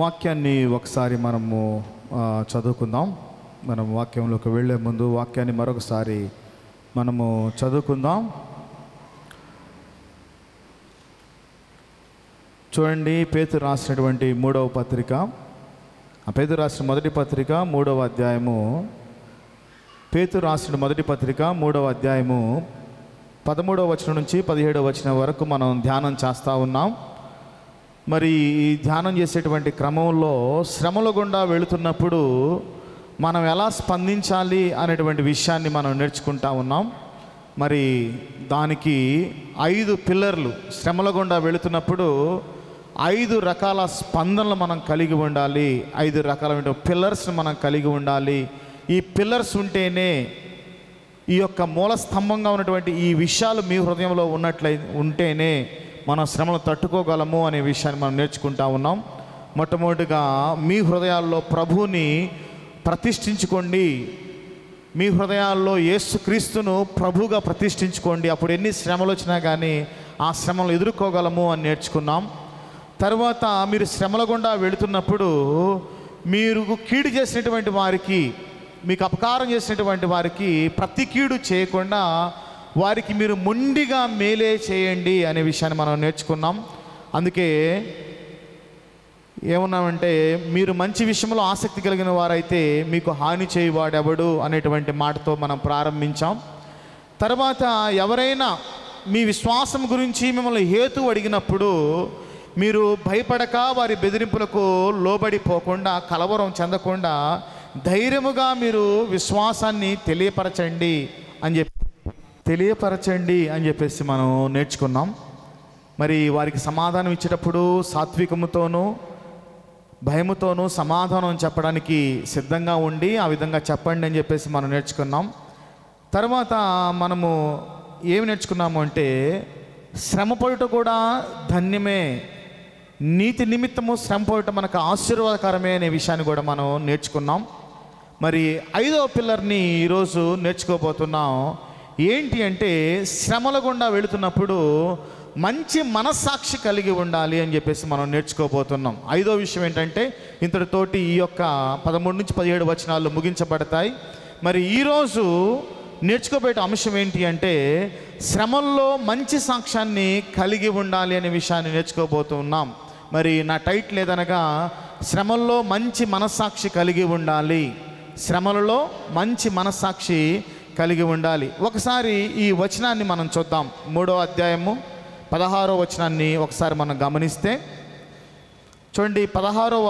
వాక్యాన్ని ఒకసారి మనము చదువుకుందాం. మనం వాక్యంలోకి వెళ్ళే ముందు వాక్యాన్ని మరొకసారి మనము చదువుకుందాం. చూడండి, పేతురు రాసినటువంటి మూడవ పత్రిక, పేతురు రాసిన మొదటి పత్రిక 3వ అధ్యాయము, పేతురు రాసిన మొదటి పత్రిక 3వ అధ్యాయము 13వ వచనం నుంచి 17వ వచనం వరకు మనం ధ్యానం చేస్తూ ఉన్నాం. మరి ఈ ధ్యానం చేసేటువంటి క్రమంలో శ్రమల గుండా వెళుతున్నప్పుడు మనం ఎలా స్పందించాలి అనేటువంటి విషయాన్ని మనం నేర్చుకుంటా ఉన్నాం. మరి దానికి 5 పిల్లర్లు, శ్రమల గుండా వెళుతున్నప్పుడు 5 రకాల స్పందనలు మనం కలిగి ఉండాలి. 5 రకాల పిల్లర్స్ మనం కలిగి ఉండాలి. ఈ పిల్లర్స్ ఉంటేనే, ఈ యొక్క మూల స్తంభంగా ఉన్నటువంటి ఈ విషయాలు మీ హృదయంలో ఉంటేనే మనం శ్రమలు తట్టుకోగలము అనే విషయాన్ని మనం నేర్చుకుంటా ఉన్నాం. మొట్టమొదటిగా మీ హృదయాల్లో ప్రభువుని ప్రతిష్ఠించుకోండి. మీ హృదయాల్లో యేసుక్రీస్తును ప్రభువుగా ప్రతిష్ఠించుకోండి. అప్పుడు ఎన్ని శ్రమలు వచ్చినా కానీ ఆ శ్రమలు ఎదుర్కోగలము అని నేర్చుకున్నాం. తర్వాత మీరు శ్రమల గుండా వెళుతున్నప్పుడు మీరు కీడు చేసినటువంటి వారికి, మీకు అపకారం చేసినటువంటి వారికి ప్రతి కీడు చేయకుండా వారికి మీరు మొండిగా మేలే చేయండి అనే విషయాన్ని మనం నేర్చుకున్నాం. అందుకే ఏమన్నామంటే, మీరు మంచి విషయంలో ఆసక్తి కలిగిన వారైతే మీకు హాని చేయవాడెవడు అనేటువంటి మాటతో మనం ప్రారంభించాం. తర్వాత ఎవరైనా మీ విశ్వాసం గురించి మిమ్మల్ని హేతు అడిగినప్పుడు మీరు భయపడక వారి బెదిరింపులకు లోబడిపోకుండా, కలవరం చెందకుండా ధైర్యముగా మీరు విశ్వాసాన్ని తెలియపరచండి అని చెప్పేసి మనం నేర్చుకున్నాం. మరి వారికి సమాధానం ఇచ్చేటప్పుడు సాత్వికముతోనూ భయముతోనూ సమాధానం చెప్పడానికి సిద్ధంగా ఉండి ఆ విధంగా చెప్పండి అని చెప్పేసి మనం నేర్చుకున్నాం. తర్వాత మనము ఏమి నేర్చుకున్నాము అంటే, శ్రమపడుట కూడా ధన్యమే, నీతి నిమిత్తము శ్రమపడుట మనకు ఆశీర్వాదకరమే అనే విషయాన్ని కూడా మనం నేర్చుకున్నాం. మరి 5వ పిల్లర్ని ఈరోజు నేర్చుకోబోతున్నాం. ఏంటి అంటే, శ్రమల గుండా వెళుతున్నప్పుడు మంచి మనస్సాక్షి కలిగి ఉండాలి అని చెప్పేసి మనం నేర్చుకోబోతున్నాం. 5వ విషయం ఏంటంటే, ఇంతటితోటి ఈ యొక్క 13 నుంచి 17 వచనాలు ముగించబడతాయి. మరి ఈరోజు నేర్చుకోబోయే అంశం ఏంటి అంటే, శ్రమల్లో మంచి సాక్ష్యాన్ని కలిగి ఉండాలి అనే విషయాన్ని నేర్చుకోబోతున్నాం. మరి నా టైటిల్ ఏదనగా, శ్రమల్లో మంచి మనస్సాక్షి కలిగి ఉండాలి. శ్రమలలో మంచి మనస్సాక్షి కలిగి ఉండాలి. ఒకసారి ఈ వచనాన్ని మనం చూద్దాం. 3వ అధ్యాయము 16వ వచనాన్ని ఒకసారి మనం గమనిస్తే, చూడండి, 16వ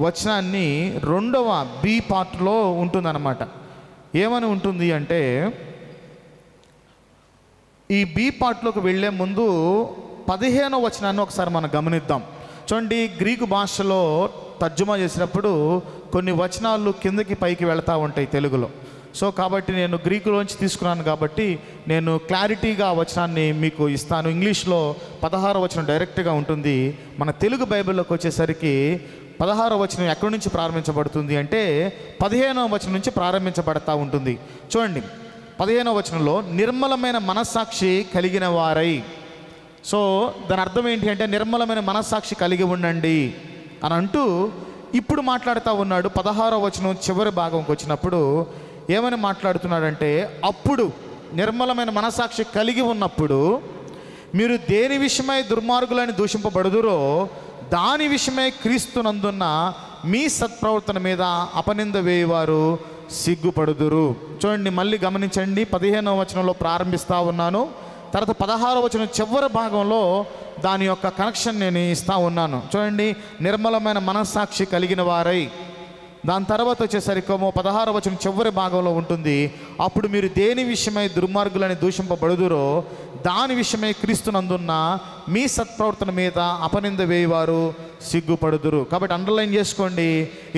వచనాన్ని 2వ బి పార్ట్లో ఉంటుందన్నమాట. ఏమని ఉంటుంది అంటే, ఈ బి పార్ట్లోకి వెళ్ళే ముందు 15వ వచనాన్ని ఒకసారి మనం గమనిద్దాం. చూడండి, గ్రీకు భాషలో తర్జుమా చేసినప్పుడు కొన్ని వచనాలు కిందకి పైకి వెళ్తూ ఉంటాయి తెలుగులో. సో కాబట్టి నేను గ్రీకులోంచి తీసుకున్నాను కాబట్టి నేను క్లారిటీగా ఆ వచనాన్ని మీకు ఇస్తాను. ఇంగ్లీష్లో 16వ వచనం డైరెక్ట్గా ఉంటుంది. మన తెలుగు బైబిల్లోకి వచ్చేసరికి 16వ వచనం ఎక్కడి నుంచి ప్రారంభించబడుతుంది అంటే 15వ వచనం నుంచి ప్రారంభించబడతా ఉంటుంది. చూడండి, 15వ వచనంలో నిర్మలమైన మనస్సాక్షి కలిగిన వారై. సో దాని అర్థం ఏంటి అంటే, నిర్మలమైన మనస్సాక్షి కలిగి ఉండండి అని అంటూ ఇప్పుడు మాట్లాడుతూ ఉన్నాడు. 16వ వచనం చివరి భాగంకి వచ్చినప్పుడు ఏమని మాట్లాడుతున్నాడంటే, అప్పుడు నిర్మలమైన మనస్సాక్షి కలిగి ఉన్నప్పుడు మీరు దేని విషయమై దుర్మార్గులని దూషింపబడుదురో దాని విషయమై క్రీస్తునందున్న మీ సత్ప్రవర్తన మీద అపనింద వేయవారు సిగ్గుపడుదురు. చూడండి, మళ్ళీ గమనించండి, 15వ వచనంలో ప్రారంభిస్తూ ఉన్నాను. తర్వాత 16వ వచనం చివరి భాగంలో దాని యొక్క కనెక్షన్ నేను ఇస్తూ ఉన్నాను. చూడండి, నిర్మలమైన మనస్సాక్షి కలిగిన వారై. దాని తర్వాత వచ్చేసరికి 16వ వచనం చివరి భాగంలో ఉంటుంది, అప్పుడు మీరు దేని విషయమై దుర్మార్గులని దూషింపబడుదురో దాని విషయమై క్రీస్తునందున్న మీ సత్ప్రవర్తన మీద అపనింద వేయవారు సిగ్గుపడుదురు. కాబట్టి అండర్లైన్ చేసుకోండి,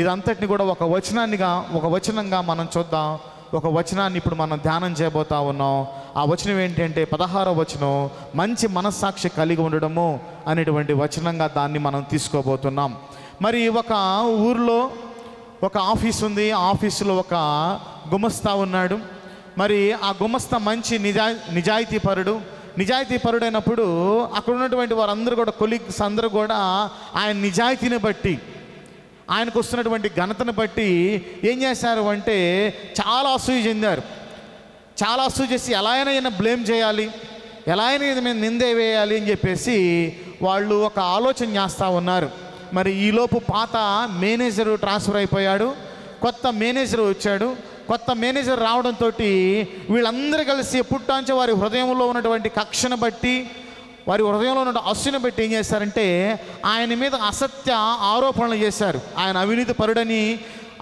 ఇదంతటిని కూడా ఒక వచనంగా మనం చూద్దాం. ఒక వచనాన్ని ఇప్పుడు మనం ధ్యానం చేయబోతా ఉన్నాం. ఆ వచనం ఏంటంటే 16వ వచనం, మంచి మనస్సాక్షి కలిగి ఉండడము అనేటువంటి వచనంగా దాన్ని మనం తీసుకోబోతున్నాం. మరి ఒక ఊరిలో ఒక ఆఫీస్ ఉంది. ఆ ఆఫీసులో ఒక గుమస్తా ఉన్నాడు. మరి ఆ గుమస్తా మంచి నిజాయితీపరుడు, నిజాయితీ పరుడైనప్పుడు అక్కడ ఉన్నటువంటి వారందరూ కూడా, కొలీగ్స్ అందరూ కూడా ఆయన నిజాయితీని బట్టి, ఆయనకు వస్తున్నటువంటి ఘనతను బట్టి ఏం చేశారు అంటే చాలా అసూయ చెందారు. చాలా అసూయ చేసి ఎలా అయినా ఈయన బ్లేమ్ చేయాలి, ఎలా అయినా ఇది మేము నిందే వేయాలి అని చెప్పేసి వాళ్ళు ఒక ఆలోచన చేస్తూ ఉన్నారు. మరి ఈలోపు పాత మేనేజరు ట్రాన్స్ఫర్ అయిపోయాడు, కొత్త మేనేజర్ వచ్చాడు. కొత్త మేనేజర్ రావడంతో వీళ్ళందరూ కలిసి పుట్టాంచే వారి హృదయంలో ఉన్నటువంటి కక్షను బట్టి, వారి హృదయంలో ఉన్న అసూయను బట్టి ఏం చేశారంటే ఆయన మీద అసత్య ఆరోపణలు చేశారు. ఆయన అవినీతి పరుడని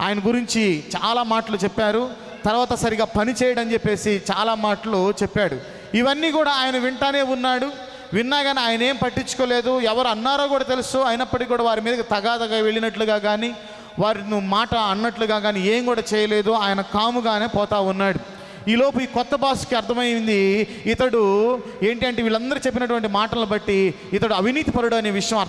ఆయన గురించి చాలా మాటలు చెప్పారు. తర్వాత సరిగా పని చేయడని చెప్పేసి చాలా మాటలు చెప్పాడు. ఇవన్నీ కూడా ఆయన వింటానే ఉన్నాడు. విన్నా కానీ ఆయన ఏం పట్టించుకోలేదు. ఎవరు అన్నారో కూడా తెలుసు, అయినప్పటికీ కూడా వారి మీదకి తగాదగా వెళ్ళినట్లుగా కానీ, వారిని మాట అన్నట్లుగా కానీ ఏం కూడా చేయలేదు. ఆయన కాముగానే పోతా ఉన్నాడు. ఈలోపు ఈ కొత్త బాస్కి అర్థమైంది ఇతడు ఏంటంటే వీళ్ళందరూ చెప్పినటువంటి మాటలను బట్టి ఇతడు అవినీతి పరుడు అనే విషయం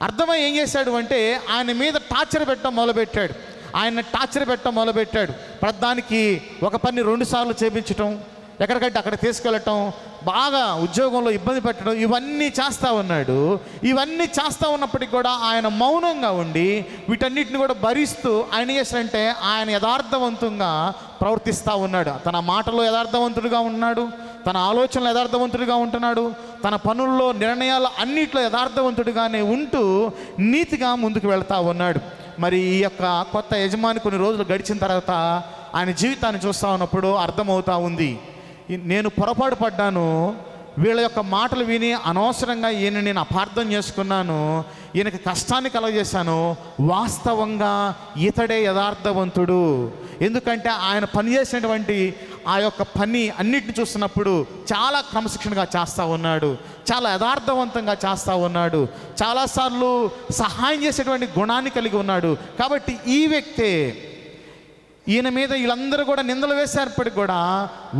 అర్థమై ఏం చేశాడు అంటే ఆయన మీద టార్చర్ పెట్టడం మొదలుపెట్టాడు. ఆయన టార్చర్ పెట్టడం మొదలుపెట్టాడు. ప్రతిదానికి ఒక పని 2 సార్లు చేపించటం, ఎక్కడికంటే అక్కడ తీసుకెళ్ళటం, బాగా ఉద్యోగంలో ఇబ్బంది పెట్టడం, ఇవన్నీ చేస్తూ ఉన్నాడు. ఇవన్నీ చేస్తూ ఉన్నప్పటికీ కూడా ఆయన మౌనంగా ఉండి వీటన్నిటిని కూడా భరిస్తూ ఆయన చేశారంటే ఆయన యథార్థవంతంగా ప్రవర్తిస్తూ ఉన్నాడు. తన మాటలో యథార్థవంతుడిగా ఉన్నాడు, తన ఆలోచనలు యథార్థవంతుడిగా ఉంటున్నాడు, తన పనుల్లో నిర్ణయాలు అన్నిట్లో యథార్థవంతుడిగానే ఉంటూ నీతిగా ముందుకు వెళ్తూ ఉన్నాడు. మరి ఈ యొక్క కొత్త యజమాని కొన్ని రోజులు గడిచిన తర్వాత ఆయన జీవితాన్ని చూస్తూ ఉన్నప్పుడు అర్థమవుతూ ఉంది, నేను పొరపాటు పడ్డాను, వీళ్ళ యొక్క మాటలు విని అనవసరంగా ఈయన నేను అపార్థం చేసుకున్నాను, ఈయనకి కష్టాన్ని కలగజేశాను. వాస్తవంగా ఇతడే యథార్థవంతుడు. ఎందుకంటే ఆయన పనిచేసినటువంటి ఆ యొక్క పని అన్నిటిని చూస్తున్నప్పుడు చాలా క్రమశిక్షణగా చేస్తూ ఉన్నాడు, చాలా యథార్థవంతంగా చేస్తూ ఉన్నాడు, చాలాసార్లు సహాయం చేసేటువంటి గుణాన్ని కలిగి ఉన్నాడు. కాబట్టి ఈ వ్యక్తే, ఈయన మీద వీళ్ళందరూ కూడా నిందలు వేసేప్పటికి కూడా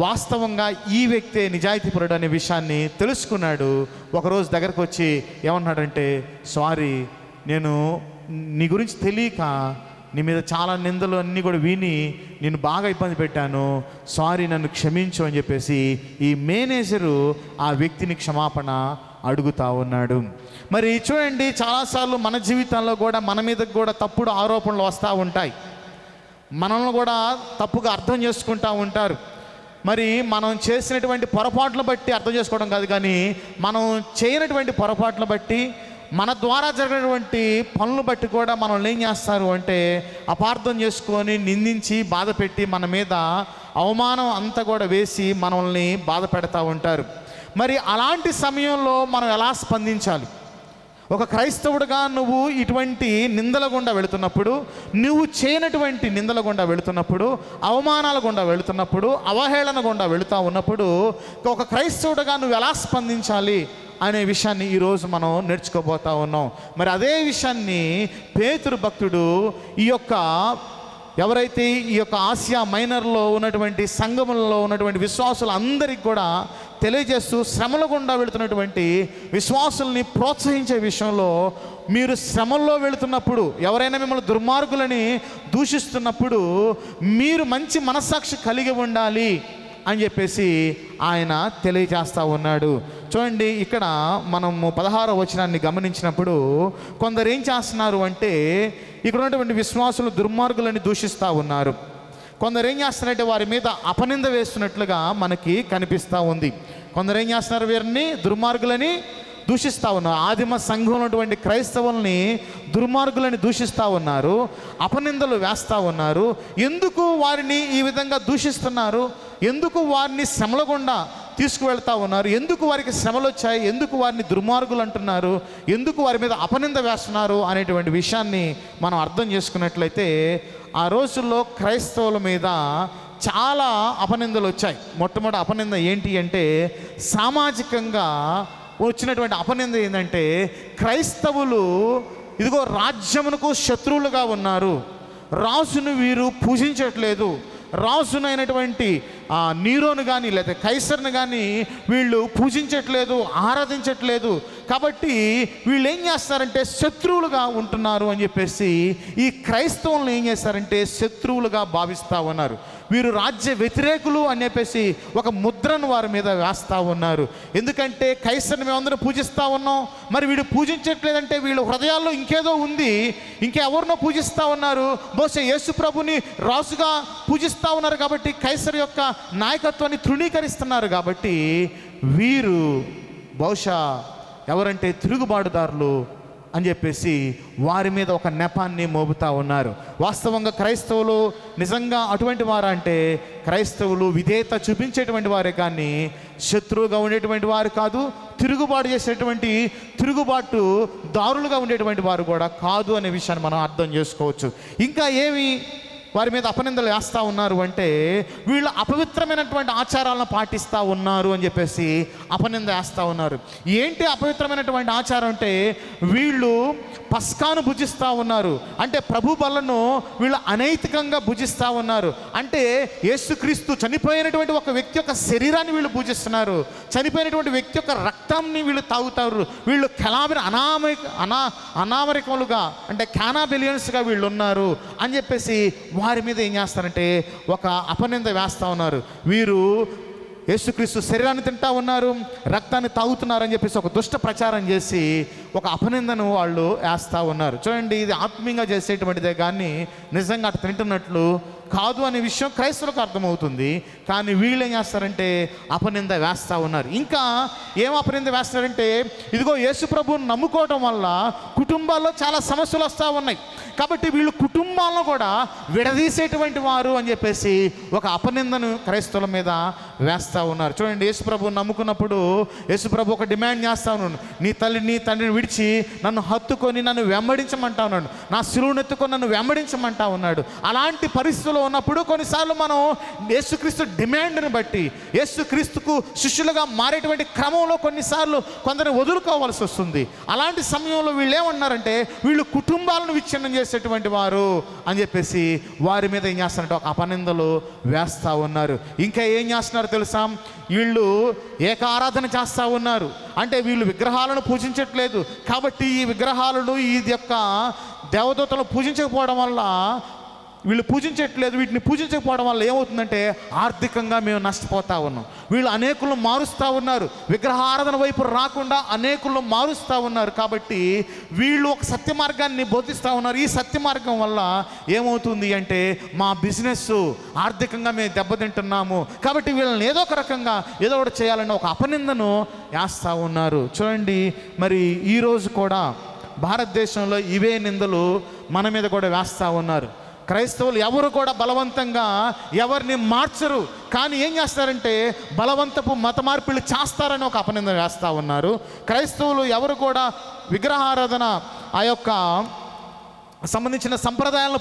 వాస్తవంగా ఈ వ్యక్తే నిజాయితీపరుడు అనే విషయాన్ని తెలుసుకున్నాడు. ఒకరోజు దగ్గరకు వచ్చి ఏమన్నాడంటే, సారీ, నేను నీ గురించి తెలియక నీ మీద చాలా నిందలు అన్నీ కూడా విని నేను బాగా ఇబ్బంది పెట్టాను, సారీ, నన్ను క్షమించు అని చెప్పేసి ఈ మేనేజరు ఆ వ్యక్తిని క్షమాపణ అడుగుతూ ఉన్నాడు. మరి చూడండి, చాలాసార్లు మన జీవితంలో కూడా మన మీదకి కూడా తప్పుడు ఆరోపణలు వస్తూ ఉంటాయి. మనల్ని కూడా తప్పుగా అర్థం చేసుకుంటూ ఉంటారు. మరి మనం చేసినటువంటి పొరపాట్లను బట్టి అర్థం చేసుకోవడం కాదు, కానీ మనం చేయనటువంటి పొరపాట్లను బట్టి, మన ద్వారా జరిగినటువంటి పనులు బట్టి కూడా మనల్ని ఏం చేస్తారు అంటే అపార్థం చేసుకొని నిందించి బాధ పెట్టి మన మీద అవమానం అంతా కూడా వేసి మనల్ని బాధ పెడతా ఉంటారు. మరి అలాంటి సమయంలో మనం ఎలా స్పందించాలి? ఒక క్రైస్తవుడిగా నువ్వు ఇటువంటి నిందల గుండా వెళుతున్నప్పుడు, నువ్వు చేయనటువంటి నిందల గుండా వెళుతున్నప్పుడు, అవమానాల గుండా వెళుతున్నప్పుడు, అవహేళన గుండా వెళుతూ ఉన్నప్పుడు ఒక క్రైస్తవుడిగా నువ్వు ఎలా స్పందించాలి అనే విషయాన్ని ఈరోజు మనం నేర్చుకోబోతా ఉన్నాం. మరి అదే విషయాన్ని పేతురు భక్తుడు ఎవరైతే ఈ యొక్క ఆసియా మైనర్లో ఉన్నటువంటి సంఘములలో ఉన్నటువంటి విశ్వాసులు అందరికీ కూడా తెలియజేస్తూ శ్రమల గుండా వెళుతున్నటువంటి విశ్వాసుల్ని ప్రోత్సహించే విషయంలో, మీరు శ్రమల్లో వెళుతున్నప్పుడు, ఎవరైనా మిమ్మల్ని దుర్మార్గులని దూషిస్తున్నప్పుడు మీరు మంచి మనస్సాక్షి కలిగి ఉండాలి అని చెప్పేసి ఆయన తెలియజేస్తూ ఉన్నాడు. చూడండి, ఇక్కడ మనము 16వ వచనాన్ని గమనించినప్పుడు కొందరు ఏం చేస్తున్నారు అంటే ఇక్కడ ఉన్నటువంటి విశ్వాసులు దుర్మార్గులని దూషిస్తూ ఉన్నారు. కొందరు ఏం చేస్తున్నారంటే వారి మీద అపనింద వేస్తున్నట్లుగా మనకి కనిపిస్తూ ఉంది. కొందరు ఏం చేస్తున్నారు, వీరిని దుర్మార్గులని దూషిస్తూ ఉన్నారు. ఆదిమ సంఘంలో ఉన్నటువంటి క్రైస్తవుల్ని దుర్మార్గులని దూషిస్తూ ఉన్నారు, అపనిందలు వేస్తూ ఉన్నారు. ఎందుకు వారిని ఈ విధంగా దూషిస్తున్నారు? ఎందుకు వారిని శ్రమల గుండా తీసుకువెళ్తా ఉన్నారు? ఎందుకు వారికి శ్రమలు వచ్చాయి? ఎందుకు వారిని దుర్మార్గులు అంటున్నారు? ఎందుకు వారి మీద అపనింద వేస్తున్నారు అనేటువంటి విషయాన్ని మనం అర్థం చేసుకున్నట్లయితే, ఆ రోజుల్లో క్రైస్తవుల మీద చాలా అపనిందలు వచ్చాయి. మొట్టమొదటి అపనింద ఏంటి అంటే, సామాజికంగా వచ్చినటువంటి అపనింద ఏంటంటే, క్రైస్తవులు ఇదిగో రాజ్యమునకు శత్రువులుగా ఉన్నారు, రాజును వీరు పూజించట్లేదు, రాజునైనటువంటి నీరోను కానీ లేదా కైసర్ని కానీ వీళ్ళు పూజించట్లేదు, ఆరాధించట్లేదు. కాబట్టి వీళ్ళు ఏం చేస్తారంటే శత్రువులుగా ఉంటున్నారు అని చెప్పేసి ఈ క్రైస్తవులను ఏం చేస్తారంటే శత్రువులుగా భావిస్తూ ఉన్నారు. వీరు రాజ్య వ్యతిరేకులు అని చెప్పేసి ఒక ముద్రను వారి మీద వేస్తూ ఉన్నారు. ఎందుకంటే కైసర్ని మేమందరం పూజిస్తూ ఉన్నాం, మరి వీడు పూజించట్లేదంటే వీళ్ళ హృదయాల్లో ఇంకేదో ఉంది, ఇంకెవరినో పూజిస్తూ ఉన్నారు. బహుశా యేసు ప్రభుని రాజుగా పూజిస్తూ ఉన్నారు కాబట్టి కైసర్ యొక్క నాయకత్వాన్ని తృణీకరిస్తున్నారు. కాబట్టి వీరు బహుశా ఎవరంటే తిరుగుబాటుదారులు అని చెప్పేసి వారి మీద ఒక నెపాన్ని మోపుతా ఉన్నారు. వాస్తవంగా క్రైస్తవులు నిజంగా అటువంటి వారు అంటే క్రైస్తవులు విధేయత చూపించేటువంటి వారే కానీ శత్రువుగా ఉండేటువంటి వారు కాదు, తిరుగుబాటు చేసేటువంటి తిరుగుబాటు దారులుగా ఉండేటువంటి వారు కూడా కాదు అనే విషయాన్ని మనం అర్థం చేసుకోవచ్చు. ఇంకా ఏమి వారి మీద అపనిందలు వేస్తూ ఉన్నారు అంటే వీళ్ళు అపవిత్రమైనటువంటి ఆచారాలను పాటిస్తూ ఉన్నారు అని చెప్పేసి అపనింద వేస్తూ ఉన్నారు. ఏంటి అపవిత్రమైనటువంటి ఆచారం అంటే వీళ్ళు పస్కాను భుజిస్తూ ఉన్నారు. అంటే ప్రభు బలను వీళ్ళు అనైతికంగా భుజిస్తూ ఉన్నారు. అంటే యేసుక్రీస్తు చనిపోయినటువంటి ఒక వ్యక్తి యొక్క శరీరాన్ని వీళ్ళు పూజిస్తున్నారు, చనిపోయినటువంటి వ్యక్తి యొక్క రక్తాన్ని వీళ్ళు తాగుతారు. వీళ్ళు అనామరికములుగా అంటే క్యానాబిలియన్స్గా వీళ్ళు ఉన్నారు అని చెప్పేసి వారి మీద ఏం చేస్తారంటే ఒక అపనింద వేస్తూ ఉన్నారు. వీరు యేసుక్రీస్తు శరీరాన్ని తింటా ఉన్నారు, రక్తాన్ని తాగుతున్నారు అని చెప్పేసి ఒక దుష్ట ప్రచారం చేసి ఒక అపనిందను వాళ్ళు వేస్తూ ఉన్నారు. చూడండి, ఇది ఆత్మీయంగా చేసేటువంటిదే కానీ నిజంగా అటు తింటున్నట్లు కాదు అనే విషయం క్రైస్తవులకు అర్థమవుతుంది. కానీ వీళ్ళు ఏం చేస్తారంటే అపనింద వేస్తూ ఉన్నారు. ఇంకా ఏం అపనింద వేస్తారంటే ఇదిగో యేసు ప్రభువుని నమ్ముకోవటం వల్ల కుటుంబాల్లో చాలా సమస్యలు వస్తూ ఉన్నాయి కాబట్టి వీళ్ళు కుటుంబాలను కూడా విడదీసేటువంటి వారు అని చెప్పేసి ఒక అపనిందను క్రైస్తవుల మీద వేస్తూ ఉన్నారు. చూడండి, యేసు ప్రభువుని నమ్ముకున్నప్పుడు యేసు ప్రభు ఒక డిమాండ్ చేస్తా ఉన్నాను, నీ తల్లిని తండ్రిని విడిచి నన్ను హత్తుకొని నన్ను వెంబడించమంటా ఉన్నాడు, నా శిలువను ఎత్తుకొని నన్ను వెంబడించమంటా ఉన్నాడు. అలాంటి పరిస్థితుల్లో ఉన్నప్పుడు కొన్నిసార్లు మనం యేసుక్రీస్తు డిమాండ్ని బట్టి యేసుక్రీస్తుకు శిష్యులుగా మారేటువంటి క్రమంలో కొన్నిసార్లు కొందరిని వదులుకోవాల్సి వస్తుంది. అలాంటి సమయంలో వీళ్ళు ఏమన్నారంటే వీళ్ళు కుటుంబాలను విచ్ఛిన్నం చేసేటువంటి వారు అని చెప్పేసి వారి మీద ఏం చేస్తారంటే ఒక అపనిందలు వేస్తూ ఉన్నారు. ఇంకా ఏం చేస్తున్నారు తెలుసా, వీళ్ళు ఏకారాధన చేస్తూ ఉన్నారు. అంటే వీళ్ళు విగ్రహాలను పూజించట్లేదు కాబట్టి ఈ విగ్రహాలను ఈ యొక్క దేవదూతలను పూజించకపోవడం వల్ల వీళ్ళు పూజించట్లేదు, వీటిని పూజించకపోవడం వల్ల ఏమవుతుందంటే ఆర్థికంగా మేము నష్టపోతూ ఉన్నాం. వీళ్ళు అనేకులను మారుస్తూ ఉన్నారు, విగ్రహారాధన వైపు రాకుండా అనేకులను మారుస్తూ ఉన్నారు. కాబట్టి వీళ్ళు ఒక సత్య మార్గాన్ని బోధిస్తూ ఉన్నారు. ఈ సత్య మార్గం వల్ల ఏమవుతుంది అంటే మా బిజినెస్ ఆర్థికంగా మేము దెబ్బతింటున్నాము కాబట్టి వీళ్ళని ఏదో ఒక రకంగా ఏదో ఒకటి చేయాలని ఒక అపనిందను వేస్తూ ఉన్నారు. చూడండి, మరి ఈరోజు కూడా భారతదేశంలో ఇవే నిందలు మన మీద కూడా వేస్తూ ఉన్నారు. క్రైస్తవులు ఎవరు కూడా బలవంతంగా ఎవరిని మార్చరు, కానీ ఏం చేస్తారంటే బలవంతపు మత మార్పిళ్ళు చేస్తారని ఒక అపనింద వేస్తూ ఉన్నారు. క్రైస్తవులు ఎవరు కూడా విగ్రహారాధన ఆ యొక్క సంబంధించిన సంప్రదాయాలను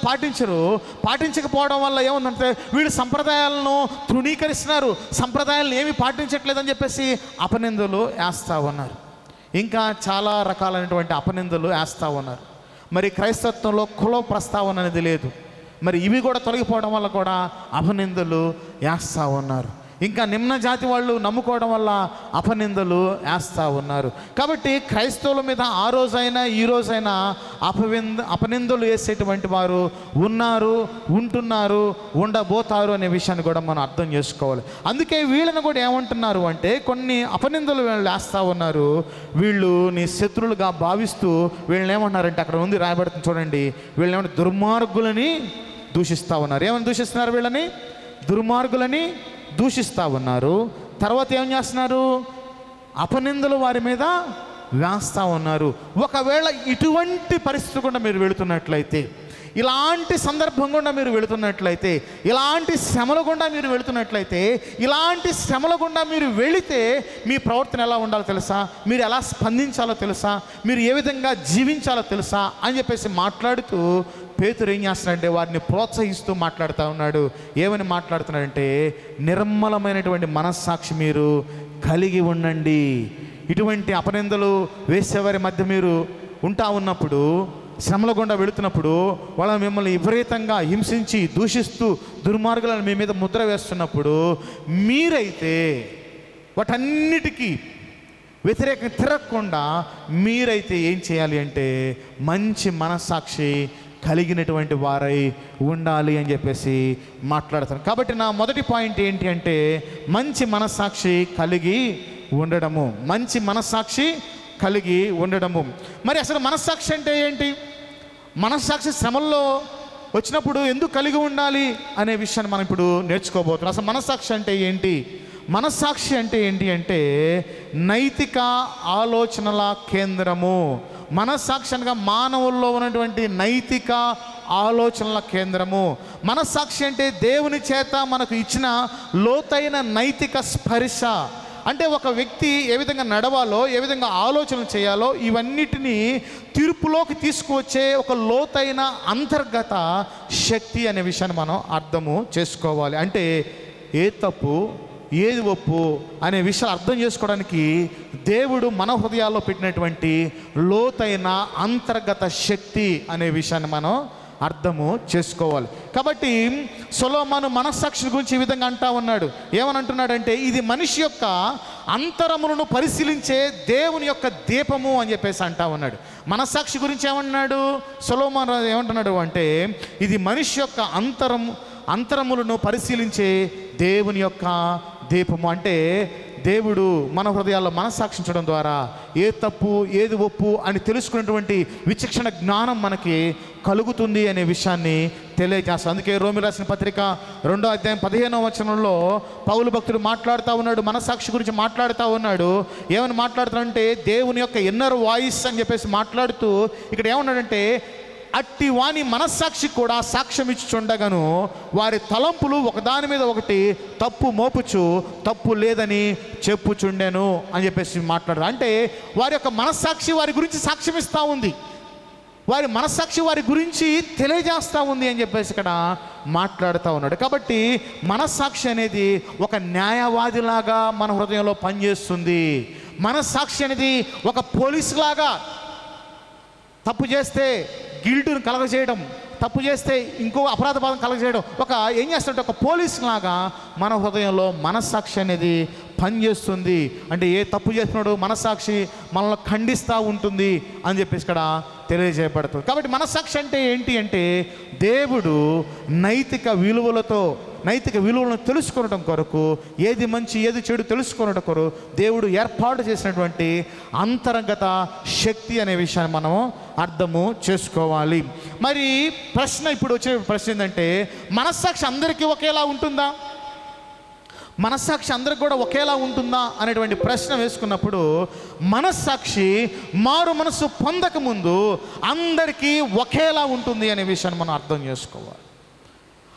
పాటించకపోవడం వల్ల ఏముందంటే వీళ్ళు సంప్రదాయాలను తృణీకరిస్తున్నారు, సంప్రదాయాలను ఏమీ పాటించట్లేదని చెప్పేసి అపనిందలు వేస్తూ ఉన్నారు. ఇంకా చాలా రకాలైనటువంటి అపనిందలు వేస్తూ ఉన్నారు. మరి క్రైస్తత్వంలో కుల ప్రస్తావన అనేది లేదు, మరి ఇవి కూడా తొలగిపోవడం వల్ల కూడా అపనిందలు వేస్తూ ఉన్నారు. ఇంకా నిమ్న జాతి వాళ్ళు నమ్ముకోవడం వల్ల అపనిందలు వేస్తూ ఉన్నారు. కాబట్టి క్రైస్తవుల మీద ఆ రోజైనా ఈ రోజైనా అపనిందలు వేసేటువంటి వారు ఉన్నారు, ఉంటున్నారు, ఉండబోతారు అనే విషయాన్ని కూడా మనం అర్థం చేసుకోవాలి. అందుకే వీళ్ళని కూడా ఏమంటున్నారు అంటే కొన్ని అపనిందలు వీళ్ళు వేస్తూ ఉన్నారు. వీళ్ళు నీ శత్రువులుగా భావిస్తూ వీళ్ళని ఏమంటున్నారంటే అక్కడ ఉంది రాయబడుతుంది చూడండి, వీళ్ళని ఏమంటే దుర్మార్గులని దూషిస్తూ ఉన్నారు. ఏమని దూషిస్తున్నారు? వీళ్ళని దుర్మార్గులని దూషిస్తూ ఉన్నారు. తర్వాత ఏం చేస్తున్నారు? అపనిందలు వారి మీద వేస్తూ ఉన్నారు. ఒకవేళ ఇటువంటి పరిస్థితి కూడా మీరు వెళుతున్నట్లయితే, ఇలాంటి సందర్భం గుండా మీరు వెళుతున్నట్లయితే, ఇలాంటి శ్రమల గుండా మీరు వెళుతున్నట్లయితే, ఇలాంటి శ్రమల గుండా మీరు వెళితే మీ ప్రవర్తన ఎలా ఉండాలో తెలుసా, మీరు ఎలా స్పందించాలో తెలుసా, మీరు ఏ విధంగా జీవించాలో తెలుసా అని చెప్పేసి మాట్లాడుతూ పేతురు ఏం చేస్తున్నాడంటే వారిని ప్రోత్సహిస్తూ మాట్లాడుతూ ఉన్నాడు. ఏమని మాట్లాడుతున్నాడంటే నిర్మలమైనటువంటి మనస్సాక్షి మీరు కలిగి ఉండండి. ఇటువంటి అపనిందలు వేసేవారి మధ్య మీరు ఉంటా ఉన్నప్పుడు శ్రమల గుండా వెళుతున్నప్పుడు వాళ్ళ మిమ్మల్ని విపరీతంగా హింసించి దూషిస్తూ దుర్మార్గులను మీ మీద ముద్ర వేస్తున్నప్పుడు మీరైతే వాటన్నిటికీ వ్యతిరేకంగా తిరగకుండా మీరైతే ఏం చేయాలి అంటే మంచి మనస్సాక్షి కలిగినటువంటి వారై ఉండాలి అని చెప్పేసి మాట్లాడతాను. కాబట్టి నా మొదటి పాయింట్ ఏంటి అంటే మంచి మనస్సాక్షి కలిగి ఉండడము. మంచి మనస్సాక్షి కలిగి ఉండడము. మరి అసలు మనస్సాక్షి అంటే ఏంటి? మనస్సాక్షి శ్రమల్లో వచ్చినప్పుడు ఎందుకు కలిగి ఉండాలి అనే విషయాన్ని మనం ఇప్పుడు నేర్చుకోబోతున్నాం. అసలు మనస్సాక్షి అంటే ఏంటి? మనస్సాక్షి అంటే ఏంటి అంటే నైతిక ఆలోచనల కేంద్రము. మనస్సాక్షి అనగా మానవుల్లో ఉన్నటువంటి నైతిక ఆలోచనల కేంద్రము. మనస్సాక్షి అంటే దేవుని చేత మనకు ఇచ్చిన లోతైన నైతిక స్పర్శ. అంటే ఒక వ్యక్తి ఏ విధంగా నడవాలో, ఏ విధంగా ఆలోచనలు చేయాలో ఇవన్నిటినీ తీర్పులోకి తీసుకువచ్చే ఒక లోతైన అంతర్గత శక్తి అనే విషయాన్ని మనం అర్థము చేసుకోవాలి. అంటే ఏ తప్పు ఏది ఒప్పు అనే విషయాలు అర్థం చేసుకోవడానికి దేవుడు మన హృదయాల్లో పెట్టినటువంటి లోతైన అంతర్గత శక్తి అనే విషయాన్ని మనం అర్థము చేసుకోవాలి. కాబట్టి సొలొమోను మనస్సాక్షి గురించి ఈ విధంగా అంటా ఉన్నాడు. ఏమని అంటున్నాడంటే ఇది మనిషి యొక్క అంతరములను పరిశీలించే దేవుని యొక్క దీపము అని చెప్పేసి అంటా ఉన్నాడు. మనస్సాక్షి గురించి ఏమన్నాడు సొలొమోను? ఏమంటున్నాడు అంటే ఇది మనిషి యొక్క అంతరములను పరిశీలించే దేవుని యొక్క దీపము. అంటే దేవుడు మన హృదయాల్లో మనస్సాక్షించడం ద్వారా ఏ తప్పు ఏది ఒప్పు అని తెలుసుకున్నటువంటి విచక్షణ జ్ఞానం మనకి కలుగుతుంది అనే విషయాన్ని తెలియజేస్తాం. అందుకే రోమి రాసిన పత్రిక 2వ అధ్యాయం 15వ వచనంలో పౌలు భక్తుడు మాట్లాడుతూ ఉన్నాడు, మనస్సాక్షి గురించి మాట్లాడుతూ ఉన్నాడు. ఏమని మాట్లాడుతాడంటే దేవుని యొక్క ఇన్నర్ వాయిస్ అని చెప్పేసి మాట్లాడుతూ ఇక్కడ ఏమన్నాడంటే అట్టి వాని మనస్సాక్షి కూడా సాక్ష్యం ఇచ్చుచుండగాను వారి తలంపులు ఒకదాని మీద ఒకటి తప్పు మోపుచు తప్పు లేదని చెప్పుచుండెను అని చెప్పేసి మాట్లాడారు. అంటే వారి యొక్క మనస్సాక్షి వారి గురించి సాక్ష్యం ఇస్తూ ఉంది, వారి మనస్సాక్షి వారి గురించి తెలియజేస్తూ ఉంది అని చెప్పేసి ఇక్కడ మాట్లాడుతూ ఉన్నాడు. కాబట్టి మనస్సాక్షి అనేది ఒక న్యాయవాదిలాగా మన హృదయంలో పనిచేస్తుంది. మనస్సాక్షి అనేది ఒక పోలీసు లాగా తప్పు చేస్తే గిల్టును కలగజేయడం, తప్పు చేస్తే ఇంకో అపరాధ బాధం కలగజేయడం, ఏం చేస్తుంటే ఒక పోలీస్ లాగా మన హృదయంలో మనస్సాక్షి అనేది పనిచేస్తుంది. అంటే ఏ తప్పు చేస్తున్నాడు మనస్సాక్షి మనల్ని ఖండిస్తూ ఉంటుంది అని చెప్పేసి ఇక్కడ తెలియజేయబడుతుంది. కాబట్టి మనస్సాక్షి అంటే ఏంటి అంటే దేవుడు నైతిక విలువలను తెలుసుకొనడం కొరకు, ఏది మంచి ఏది చెడు తెలుసుకొనడం కొరకు దేవుడు ఏర్పాటు చేసినటువంటి అంతర్గత శక్తి అనే విషయాన్ని మనం అర్థము చేసుకోవాలి. మరి ఇప్పుడు వచ్చే ప్రశ్న ఏంటంటే మనస్సాక్షి అందరికీ ఒకేలా ఉంటుందా? మనస్సాక్షి అందరికి కూడా ఒకేలా ఉంటుందా అనేటువంటి ప్రశ్న వేసుకున్నప్పుడు మనస్సాక్షి మారు మనసు పొందకముందు అందరికీ ఒకేలా ఉంటుంది అనే విషయాన్ని మనం అర్థం చేసుకోవాలి.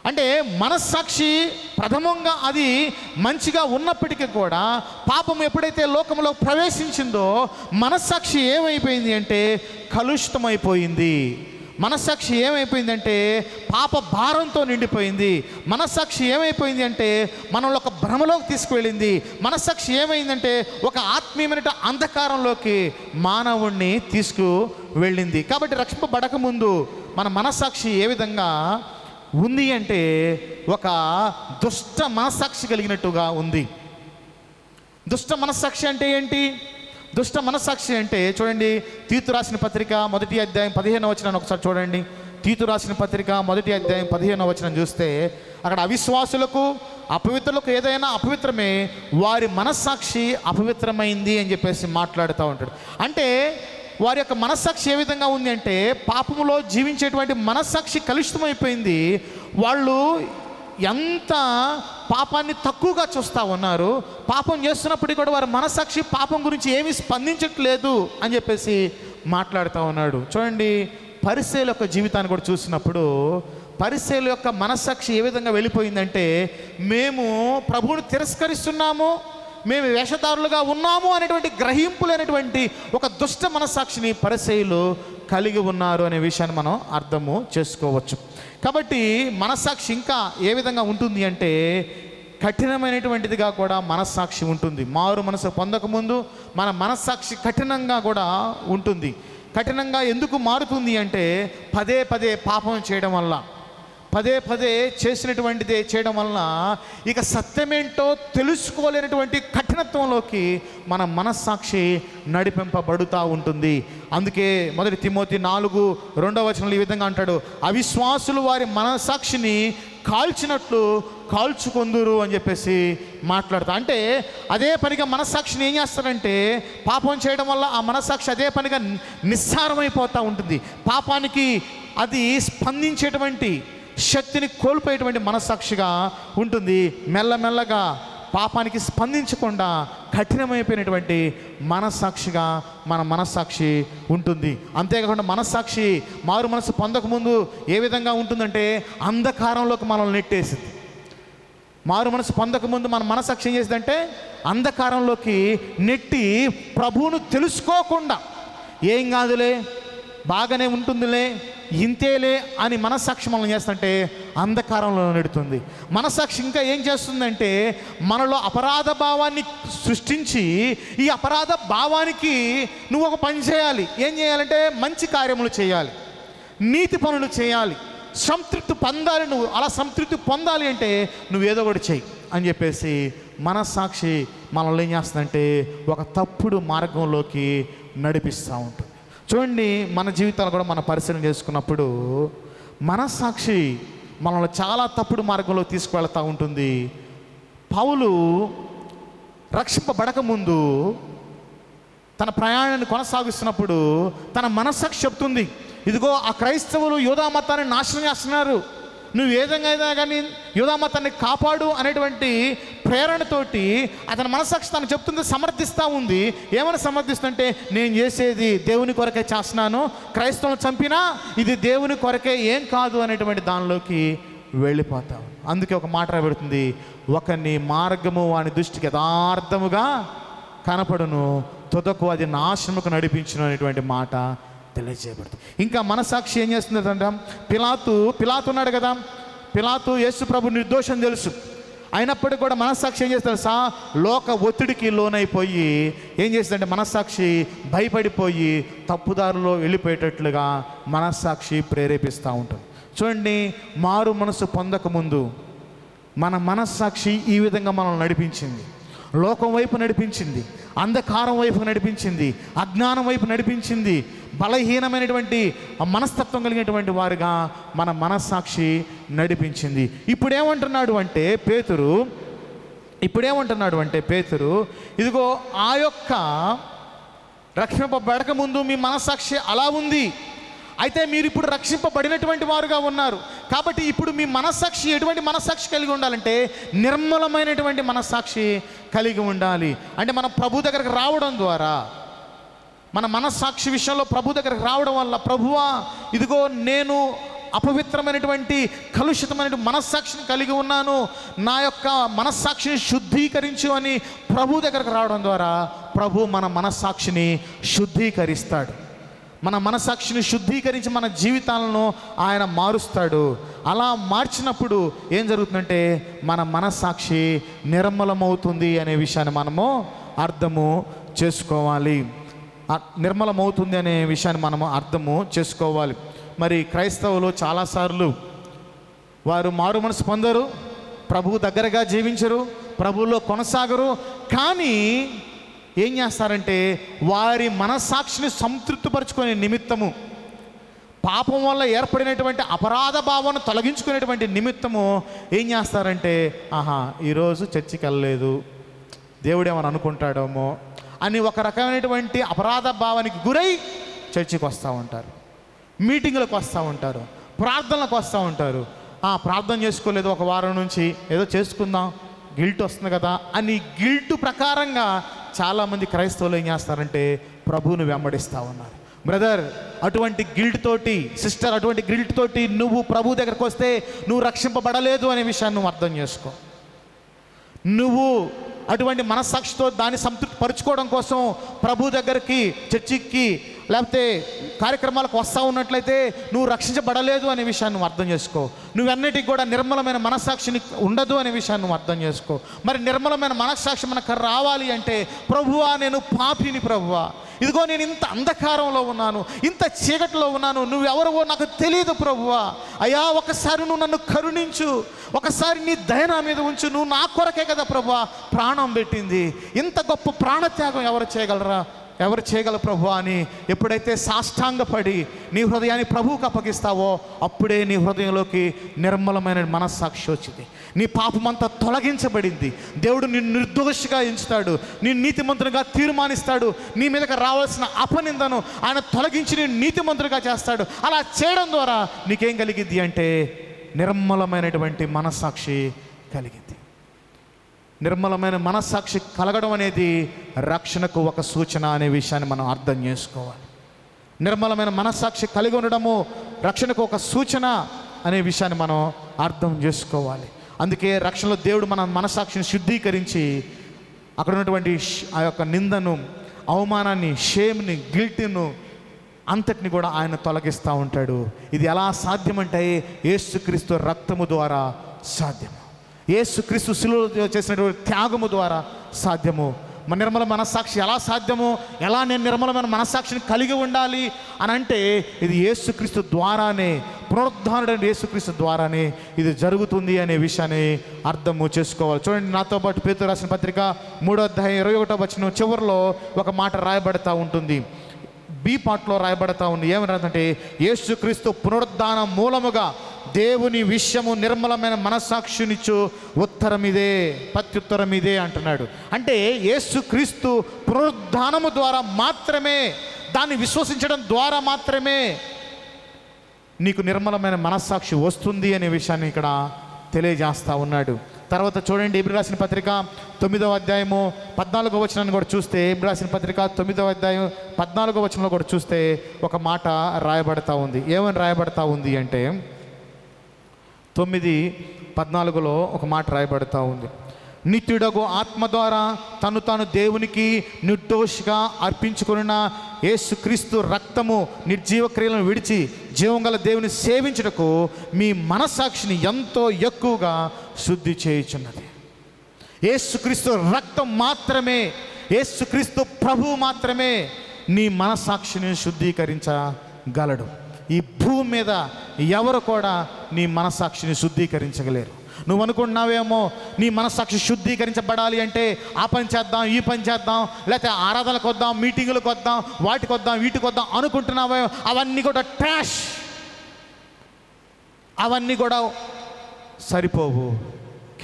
అంటే మనస్సాక్షి ప్రథమంగా అది మంచిగా ఉన్నప్పటికీ కూడా పాపం ఎప్పుడైతే లోకంలో ప్రవేశించిందో మనస్సాక్షి ఏమైపోయింది అంటే కలుషితమైపోయింది. మనస్సాక్షి ఏమైపోయిందంటే పాప భారంతో నిండిపోయింది. మనస్సాక్షి ఏమైపోయింది అంటే మనల్ని ఒక భ్రమలోకి తీసుకువెళ్ళింది. మనస్సాక్షి ఏమైందంటే ఒక ఆత్మీయమైన అంధకారంలోకి మానవుణ్ణి తీసుకువెళ్ళింది. కాబట్టి రక్షింపబడక ముందు మన మనస్సాక్షి ఏ విధంగా ఉంది అంటే ఒక దుష్ట మనస్సాక్షి కలిగినట్టుగా ఉంది. దుష్ట మనస్సాక్షి అంటే ఏంటి? దుష్ట మనస్సాక్షి అంటే చూడండి, తీతు రాసిన పత్రిక 1వ అధ్యాయం 15వ వచనాన్ని ఒకసారి చూడండి. తీతు రాసిన పత్రిక 1వ అధ్యాయం 15వ వచనం చూస్తే అక్కడ అవిశ్వాసులకు అపవిత్రులకు ఏదైనా అపవిత్రమే, వారి మనస్సాక్షి అపవిత్రమైంది అని చెప్పేసి మాట్లాడుతూ ఉంటాడు. అంటే వారి యొక్క మనస్సాక్షి ఏ విధంగా ఉంది అంటే పాపములో జీవించేటువంటి మనస్సాక్షి కలుషితమైపోయింది. వాళ్ళు ఎంత పాపాన్ని తక్కువగా చూస్తూ ఉన్నారు, పాపం చేస్తున్నప్పటికీ కూడా వారి మనస్సాక్షి పాపం గురించి ఏమీ స్పందించట్లేదు అని చెప్పేసి మాట్లాడుతూ ఉన్నాడు. చూడండి, పరిసయ్యుల యొక్క జీవితాన్ని కూడా చూసినప్పుడు పరిసయ్యుల యొక్క మనస్సాక్షి ఏ విధంగా వెళ్ళిపోయిందంటే మేము ప్రభువుని తిరస్కరిస్తున్నాము, మేము వేషధారులుగా ఉన్నాము అనేటువంటి గ్రహింపులైనటువంటి ఒక దుష్ట మనస్సాక్షిని పరిసయ్యులు కలిగి ఉన్నారు అనే విషయాన్ని మనం అర్థము చేసుకోవచ్చు. కాబట్టి మనస్సాక్షి ఇంకా ఏ విధంగా ఉంటుంది అంటే కఠినమైనటువంటిదిగా కూడా మనస్సాక్షి ఉంటుంది. మారు మనసు పొందకముందు మన మనస్సాక్షి కఠినంగా కూడా ఉంటుంది. కఠినంగా ఎందుకు మారుతుంది అంటే పదే పదే పాపం చేయడం వల్ల, పదే పదే చేసినటువంటిదే చేయడం వలన ఇక సత్యమేంటో తెలుసుకోలేనటువంటి కఠినత్వంలోకి మన మనస్సాక్షి నడిపింపబడుతూ ఉంటుంది. అందుకే 1 తిమోతి 4:2 ఈ విధంగా అంటాడు, అవిశ్వాసులు వారి మనస్సాక్షిని కాల్చినట్లు కాల్చుకొందురు అని చెప్పేసి మాట్లాడతా. అంటే అదే పనిగా మనస్సాక్షిని ఏం చేస్తారంటే పాపం చేయడం వల్ల ఆ మనస్సాక్షి అదే పనిగా నిస్సారమైపోతూ ఉంటుంది. పాపానికి అది స్పందించేటువంటి శక్తిని కోల్పోయేటువంటి మనస్సాక్షిగా ఉంటుంది. మెల్లమెల్లగా పాపానికి స్పందించకుండా కఠినమైపోయినటువంటి మనస్సాక్షిగా మన మనస్సాక్షి ఉంటుంది. అంతేకాకుండా మనస్సాక్షి మారు మనసు పొందకముందు ఏ విధంగా ఉంటుందంటే అంధకారంలోకి మనల్ని నెట్టేసింది. మారు మనసు పొందకముందు మన మనస్సాక్షి ఏం చేసిందంటే అంధకారంలోకి నెట్టి ప్రభువును తెలుసుకోకుండా ఏం కాదులే, బాగానే ఉంటుందిలే, ఇంతేలే అని మనస్సాక్షి మనం చేస్తుంటే అంధకారంలో నెడుతుంది. మనస్సాక్షి ఇంకా ఏం చేస్తుందంటే మనలో అపరాధ భావాన్ని సృష్టించి ఈ అపరాధ భావానికి నువ్వు ఒక పని చేయాలి. ఏం చేయాలంటే మంచి కార్యములు చేయాలి, నీతి పనులు చేయాలి, సంతృప్తి పొందాలి. నువ్వు అలా సంతృప్తి పొందాలి అంటే నువ్వేదో ఒకటి చెయ్యి అని చెప్పేసి మనస్సాక్షి మనల్ని ఏం చేస్తుందంటే ఒక తప్పుడు మార్గంలోకి నడిపిస్తూ ఉంటుంది. చూడండి, మన జీవితాలు కూడా మన పరిశీలన చేసుకున్నప్పుడు మనస్సాక్షి మనల్ని చాలా తప్పుడు మార్గంలో తీసుకువెళ్తూ ఉంటుంది. పౌలు రక్షింపబడక ముందు తన ప్రయాణాన్ని కొనసాగిస్తున్నప్పుడు తన మనస్సాక్షి చెప్తుంది, ఇదిగో ఆ క్రైస్తవులు యూదా మతాన్ని నాశనం చేస్తున్నారు, నువ్వు ఏ విధంగా అయినా కానీ యూదా మతాన్ని కాపాడు అనేటువంటి ప్రేరణతోటి అతని మనస్సాక్షి తను చెప్తుంది, సమర్థిస్తూ ఉంది. ఏమైనా సమర్థిస్తుంటే నేను చేసేది దేవుని కొరకే చేస్తున్నాను, క్రైస్తవులను చంపినా ఇది దేవుని కొరకే, ఏం కాదు అనేటువంటి దానిలోకి వెళ్ళిపోతావు. అందుకే ఒక మాట రాబడుతుంది, ఒకని మార్గము వాని దృష్టికి యథార్థముగా కనపడును, తుదకు అది నాశనముకు నడిపించును అనేటువంటి మాట తెలియజేయబడుతుంది. ఇంకా మనస్సాక్షి ఏం చేస్తుందంట, పిలాతు ఉన్నాడు కదా, పిలాతు యేసు ప్రభు నిర్దోషం తెలుసు, అయినప్పటికీ కూడా మనస్సాక్షి ఏం చేస్తారు లోక ఒత్తిడికి లోనైపోయి ఏం చేస్తుందంటే మనస్సాక్షి భయపడిపోయి తప్పుదారులో వెళ్ళిపోయేటట్లుగా మనస్సాక్షి ప్రేరేపిస్తూ ఉంటుంది. చూడండి, మారు మనసు పొందకముందు మన మనస్సాక్షి ఈ విధంగా మనల్ని నడిపించింది, లోకం వైపు నడిపించింది, అంధకారం వైపు నడిపించింది, అజ్ఞానం వైపు నడిపించింది, బలహీనమైనటువంటి మనస్తత్వం కలిగినటువంటి వారుగా మన మనస్సాక్షి నడిపించింది. ఇప్పుడేమంటున్నాడు అంటే పేతురు ఇదిగో ఆ యొక్క రక్షింపబడక ముందు మీ మనస్సాక్షి అలా ఉంది, అయితే మీరు ఇప్పుడు రక్షింపబడినటువంటి వారుగా ఉన్నారు. కాబట్టి ఇప్పుడు మీ మనస్సాక్షి ఎటువంటి మనస్సాక్షి కలిగి ఉండాలంటే నిర్మలమైనటువంటి మనస్సాక్షి కలిగి ఉండాలి. అంటే మనం ప్రభు దగ్గరకు రావడం ద్వారా, మన మనస్సాక్షి విషయంలో ప్రభు దగ్గరకు రావడం వల్ల, ప్రభువా ఇదిగో నేను అపవిత్రమైనటువంటి కలుషితమైన మనస్సాక్షిని కలిగి ఉన్నాను, నా యొక్క మనస్సాక్షిని శుద్ధీకరించు అని ప్రభు దగ్గరకు రావడం ద్వారా ప్రభు మన మనస్సాక్షిని శుద్ధీకరిస్తాడు. మన మనస్సాక్షిని శుద్ధీకరించి మన జీవితాలను ఆయన మారుస్తాడు. అలా మార్చినప్పుడు ఏం జరుగుతుందంటే మన మనస్సాక్షి నిర్మలమవుతుంది అనే విషయాన్ని మనము అర్థము చేసుకోవాలి. నిర్మలమవుతుంది అనే విషయాన్ని మనము అర్థము చేసుకోవాలి. మరి క్రైస్తవులు చాలాసార్లు వారు మారు మనసు పొందరు, ప్రభువు దగ్గరగా జీవించరు, ప్రభువులో కొనసాగరు. కానీ ఏం చేస్తారంటే వారి మనస్సాక్షిని సంతృప్తిపరచుకునే నిమిత్తము, పాపం వల్ల ఏర్పడినటువంటి అపరాధ భావాన్ని తొలగించుకునేటువంటి నిమిత్తము ఏం చేస్తారంటే ఈరోజు చర్చికి వెళ్ళలేదు, దేవుడు ఏమని అనుకుంటాడేమో అని ఒక రకమైనటువంటి అపరాధ భావానికి గురై చర్చికి వస్తూ ఉంటారు, మీటింగులకు వస్తూ ఉంటారు, ప్రార్థనలకు వస్తూ ఉంటారు. ప్రార్థన చేసుకోలేదు ఒక వారం నుంచి, ఏదో చేసుకుందాం, గిల్ట్ వస్తుంది కదా అని గిల్ట్ ప్రకారంగా చాలామంది క్రైస్తవులు ఏం చేస్తారంటే ప్రభువును వెంబడిస్తూ ఉన్నారు. బ్రదర్, అటువంటి గిల్ట్ తోటి, సిస్టర్ అటువంటి గిల్ట్ తోటి నువ్వు ప్రభు దగ్గరకు వస్తే నువ్వు రక్షింపబడలేదు అనే విషయాన్ని నువ్వు అర్థం చేసుకో. నువ్వు అటువంటి మనస్సాక్షితో దాన్ని సంతృప్తి పరుచుకోవడం కోసం ప్రభు దగ్గరికి, చర్చికి లేకపోతే కార్యక్రమాలకు వస్తూ ఉన్నట్లయితే నువ్వు రక్షించబడలేదు అనే విషయాన్ని నువ్వు అర్థం చేసుకో. నువ్వన్నిటికీ కూడా నిర్మలమైన మనస్సాక్షిని ఉండదు అనే విషయాన్ని నువ్వు అర్థం చేసుకో. మరి నిర్మలమైన మనస్సాక్షి మనకు రావాలి అంటే ప్రభువా నేను పాపిని, ప్రభువా ఇదిగో నేను ఇంత అంధకారంలో ఉన్నాను, ఇంత చీకటిలో ఉన్నాను, నువ్వెవరవో నాకు తెలియదు ప్రభువా. అయ్యా ఒకసారి నువ్వు నన్ను కరుణించు, ఒకసారి నీ దయ నా మీద ఉంచు. నువ్వు నా కొరకే కదా ప్రభువా ప్రాణం పెట్టింది. ఇంత గొప్ప ప్రాణత్యాగం ఎవరు చేయగలరా, ఎవరు చేయగల ప్రభు అని ఎప్పుడైతే సాష్టాంగపడి నీ హృదయాన్ని ప్రభువుకు అప్పగిస్తావో అప్పుడే నీ హృదయంలోకి నిర్మలమైన మనస్సాక్షి వచ్చింది. నీ పాపమంతా తొలగించబడింది. దేవుడు నిన్ను నిర్దోషిగా ఎంచుతాడు, నీ నీతిమంతునిగా తీర్మానిస్తాడు. నీ మీదకి రావాల్సిన అపనిందను ఆయన తొలగించి నేను నీతిమంతునిగా చేస్తాడు. అలా చేయడం ద్వారా నీకేం కలిగింది అంటే నిర్మలమైనటువంటి మనస్సాక్షి కలిగింది. నిర్మలమైన మనస్సాక్షి కలగడం అనేది రక్షణకు ఒక సూచన అనే విషయాన్ని మనం అర్థం చేసుకోవాలి. నిర్మలమైన మనస్సాక్షి కలిగి ఉండడము రక్షణకు ఒక సూచన అనే విషయాన్ని మనం అర్థం చేసుకోవాలి. అందుకే రక్షణలో దేవుడు మన మనస్సాక్షిని శుద్ధీకరించి అక్కడ ఉన్నటువంటి ఆ యొక్క నిందను, అవమానాన్ని, షేమ్ని, గిల్ట్ను అంతటిని కూడా ఆయన తొలగిస్తూ ఉంటాడు. ఇది ఎలా సాధ్యమంటే యేసుక్రీస్తు రక్తము ద్వారా సాధ్యము, యేసుక్రీస్తు శిలువలో చేసినటువంటి త్యాగము ద్వారా సాధ్యము. మన నిర్మల మనస్సాక్షి ఎలా సాధ్యము, ఎలా నేను నిర్మలమైన మనస్సాక్షిని కలిగి ఉండాలి అని అంటే ఇది యేసుక్రీస్తు ద్వారానే, పునరుద్ధానుడైన యేసుక్రీస్తు ద్వారానే ఇది జరుగుతుంది అనే విషయాన్ని అర్థము చేసుకోవాలి. చూడండి, నాతో పాటు పేతురు రాసిన పత్రిక 3వ అధ్యాయం 21వ వచనం చివరిలో ఒక మాట రాయబడతా ఉంటుంది. బి పార్ట్లో రాయబడతా ఉంది. ఏమని రాదంటే యేసుక్రీస్తు పునరుద్ధానం మూలముగా దేవుని విషయము నిర్మలమైన మనస్సాక్షినిచ్చు ఉత్తరం ఇదే, ప్రత్యుత్తరం ఇదే అంటున్నాడు. అంటే యేసుక్రీస్తు పునరుద్ధానము ద్వారా మాత్రమే, దాన్ని విశ్వసించడం ద్వారా మాత్రమే నీకు నిర్మలమైన మనస్సాక్షి వస్తుంది అనే విషయాన్ని ఇక్కడ తెలియజేస్తూ ఉన్నాడు. తర్వాత చూడండి, హెబ్రీ రాసిన పత్రిక 9వ అధ్యాయము 14వ వచనాన్ని కూడా చూస్తే, హెబ్రీ రాసిన పత్రిక 9వ అధ్యాయం 14వ వచనంలో కూడా చూస్తే ఒక మాట రాయబడతా ఉంది. ఏమని రాయబడతా ఉంది అంటే 9:14లో ఒక మాట రాయబడతా ఉంది. నిత్యుడగు ఆత్మ ద్వారా తను తాను దేవునికి నిర్దోషిగా అర్పించుకున్న యేసుక్రీస్తు రక్తము నిర్జీవ క్రియలను విడిచి జీవం గల దేవుని సేవించుటకు మీ మనస్సాక్షిని ఎంతో ఎక్కువగా శుద్ధి చేయుచున్నది. యేసుక్రీస్తు రక్తం మాత్రమే, యేసుక్రీస్తు ప్రభువు మాత్రమే నీ మనస్సాక్షిని శుద్ధీకరించగలడు. ఈ భూమి మీద ఎవరు కూడా నీ మనస్సాక్షిని శుద్ధీకరించగలేరు. నువ్వు అనుకుంటున్నావేమో నీ మనస్సాక్షి శుద్ధీకరించబడాలి అంటే ఆ పని చేద్దాం, ఈ పని చేద్దాం, లేకపోతే ఆరాధనలకు వద్దాం, మీటింగులకు వద్దాం, వాటికి వద్దాం, వీటికి వద్దాం అనుకుంటున్నావే, అవన్నీ కూడా ట్రాష్, అవన్నీ కూడా సరిపోవు.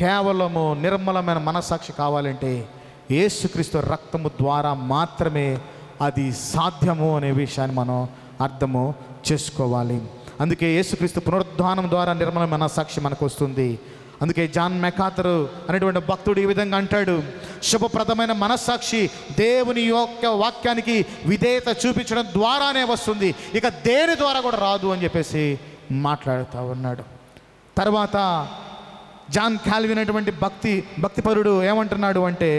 కేవలము నిర్మలమైన మనస్సాక్షి కావాలంటే యేసుక్రీస్తు రక్తము ద్వారా మాత్రమే అది సాధ్యము అనే విషయాన్ని మనం అర్థము చేసుకోవాలి. అందుకే యేసుక్రీస్తు పునరుద్ధానం ద్వారా నిర్మలమైన మనస్సాక్షి మనకు వస్తుంది. అందుకే జాన్ మెకాథర్ అనేటువంటి భక్తుడు ఈ విధంగా అంటాడు, శుభప్రదమైన మనస్సాక్షి దేవుని యొక్క వాక్యానికి విధేయత చూపించడం ద్వారానే వస్తుంది, ఇక దేని ద్వారా కూడా రాదు అని చెప్పేసి మాట్లాడుతూ ఉన్నాడు. తర్వాత జాన్ కాల్విన్ అనేటువంటి భక్తిపరుడు ఏమంటున్నాడు అంటే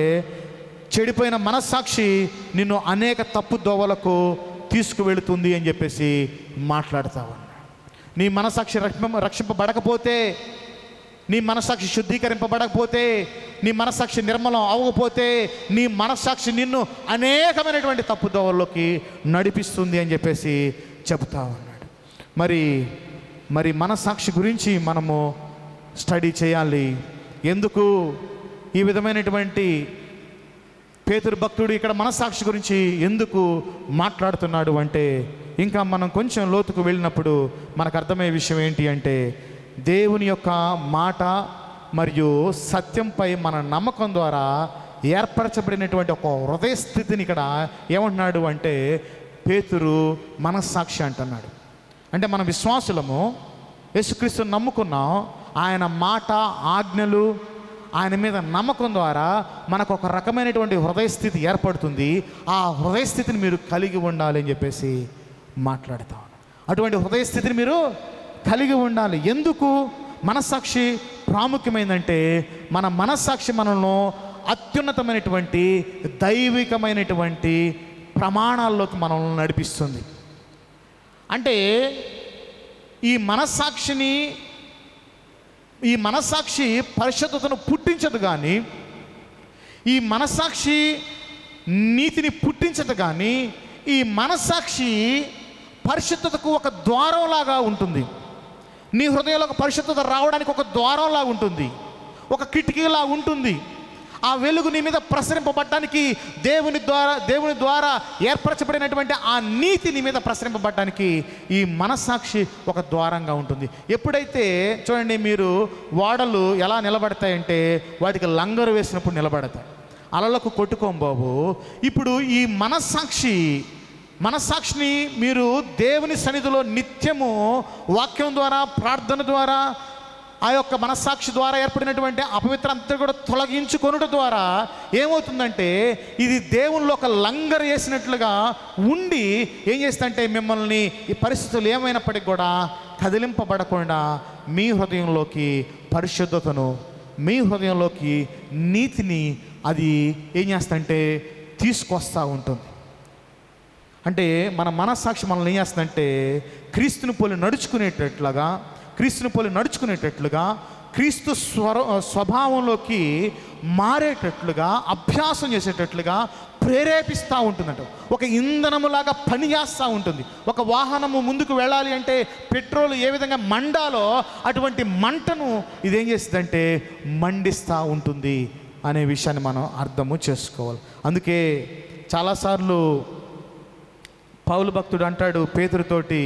చెడిపోయిన మనస్సాక్షి నిన్ను అనేక తప్పు దోవలకు తీసుకువెళుతుంది అని చెప్పేసి మాట్లాడుతూ ఉన్నాడు. నీ మనస్సాక్షి రక్షింపబడకపోతే, నీ మనస్సాక్షి శుద్ధీకరింపబడకపోతే, నీ మనస్సాక్షి నిర్మలం అవ్వకపోతే నీ మనస్సాక్షి నిన్ను అనేకమైనటువంటి తప్పుదోవల్లోకి నడిపిస్తుంది అని చెప్పేసి చెబుతా ఉన్నాడు. మరి మనస్సాక్షి గురించి మనము స్టడీ చేయాలి. ఎందుకు ఈ విధమైనటువంటి పేతురు భక్తుడు ఇక్కడ మనస్సాక్షి గురించి ఎందుకు మాట్లాడుతున్నాడు అంటే, ఇంకా మనం కొంచెం లోతుకు వెళ్ళినప్పుడు మనకు అర్థమయ్యే విషయం ఏంటి అంటే, దేవుని యొక్క మాట మరియు సత్యంపై మన నమ్మకం ద్వారా ఏర్పరచబడినటువంటి ఒక హృదయ స్థితిని ఇక్కడ ఏమంటున్నాడు అంటే పేతురు మనస్సాక్షి అంటున్నాడు. అంటే మన విశ్వాసులము యేసుక్రీస్తుని నమ్ముకున్నాం, ఆయన మాట, ఆజ్ఞలు, ఆయన మీద నమ్మకం ద్వారా మనకు ఒక రకమైనటువంటి హృదయ స్థితి ఏర్పడుతుంది. ఆ హృదయ స్థితిని మీరు కలిగి ఉండాలి అని చెప్పేసి మాట్లాడుతా ఉన్నాను. అటువంటి హృదయ స్థితిని మీరు కలిగి ఉండాలి. ఎందుకు మనస్సాక్షి ప్రాముఖ్యమైందంటే మన మనస్సాక్షి మనల్ని అత్యున్నతమైనటువంటి దైవికమైనటువంటి ప్రమాణాల్లోకి మనల్ని నడిపిస్తుంది. అంటే ఈ మనస్సాక్షి పరిశుద్ధతను పుట్టించదు, కానీ ఈ మనస్సాక్షి నీతిని పుట్టించదు, కానీ ఈ మనస్సాక్షి పరిశుద్ధతకు ఒక ద్వారంలాగా ఉంటుంది. నీ హృదయంలో ఒక పరిశుద్ధత రావడానికి ఒక ద్వారంలాగా ఉంటుంది, ఒక కిటికీలా ఉంటుంది. ఆ వెలుగు నీ మీద ప్రసరింపబడడానికి దేవుని ద్వారా ఏర్పరచబడినటువంటి ఆ నీతి నీ మీద ప్రసరింపబడడానికి ఈ మనస్సాక్షి ఒక ద్వారంగా ఉంటుంది. ఎప్పుడైతే చూడండి, మీరు ఓడలు ఎలా నిలబడతాయంటే వాటికి లంగరు వేసినప్పుడు నిలబడతాయి, అలలకు కొట్టుకోం బాబు. ఇప్పుడు ఈ మనస్సాక్షిని మీరు దేవుని సన్నిధిలో నిత్యము వాక్యం ద్వారా, ప్రార్థన ద్వారా, ఆ యొక్క మనస్సాక్షి ద్వారా ఏర్పడినటువంటి అపవిత్ర అంతా కూడా తొలగించుకొనుట ద్వారా ఏమవుతుందంటే ఇది దేవునిలో ఒక లంగరు వేసినట్లుగా ఉండి ఏం చేస్తుందంటే మిమ్మల్ని ఈ పరిస్థితులు ఏమైనప్పటికీ కూడా కదిలింపబడకుండా మీ హృదయంలోకి పరిశుద్ధతను, మీ హృదయంలోకి నీతిని అది ఏం చేస్తుందంటే తీసుకొస్తూ ఉంటుంది. అంటే మన మనస్సాక్షి మనల్ని ఏం చేస్తుందంటే క్రీస్తుని పోలి నడుచుకునేటట్లుగా క్రీస్తు స్వభావంలోకి మారేటట్లుగా, అభ్యాసం చేసేటట్లుగా ప్రేరేపిస్తూ ఉంటుందంట. ఒక ఇంధనములాగా పనిచేస్తూ ఉంటుంది. ఒక వాహనము ముందుకు వెళ్ళాలి అంటే పెట్రోల్ ఏ విధంగా మండాలో అటువంటి మంటను ఇదేం చేస్తుందంటే మండిస్తూ ఉంటుంది అనే విషయాన్ని మనం అర్థము చేసుకోవాలి. అందుకే చాలాసార్లు పౌలు భక్తుడు అంటాడు పేతురుతోటి,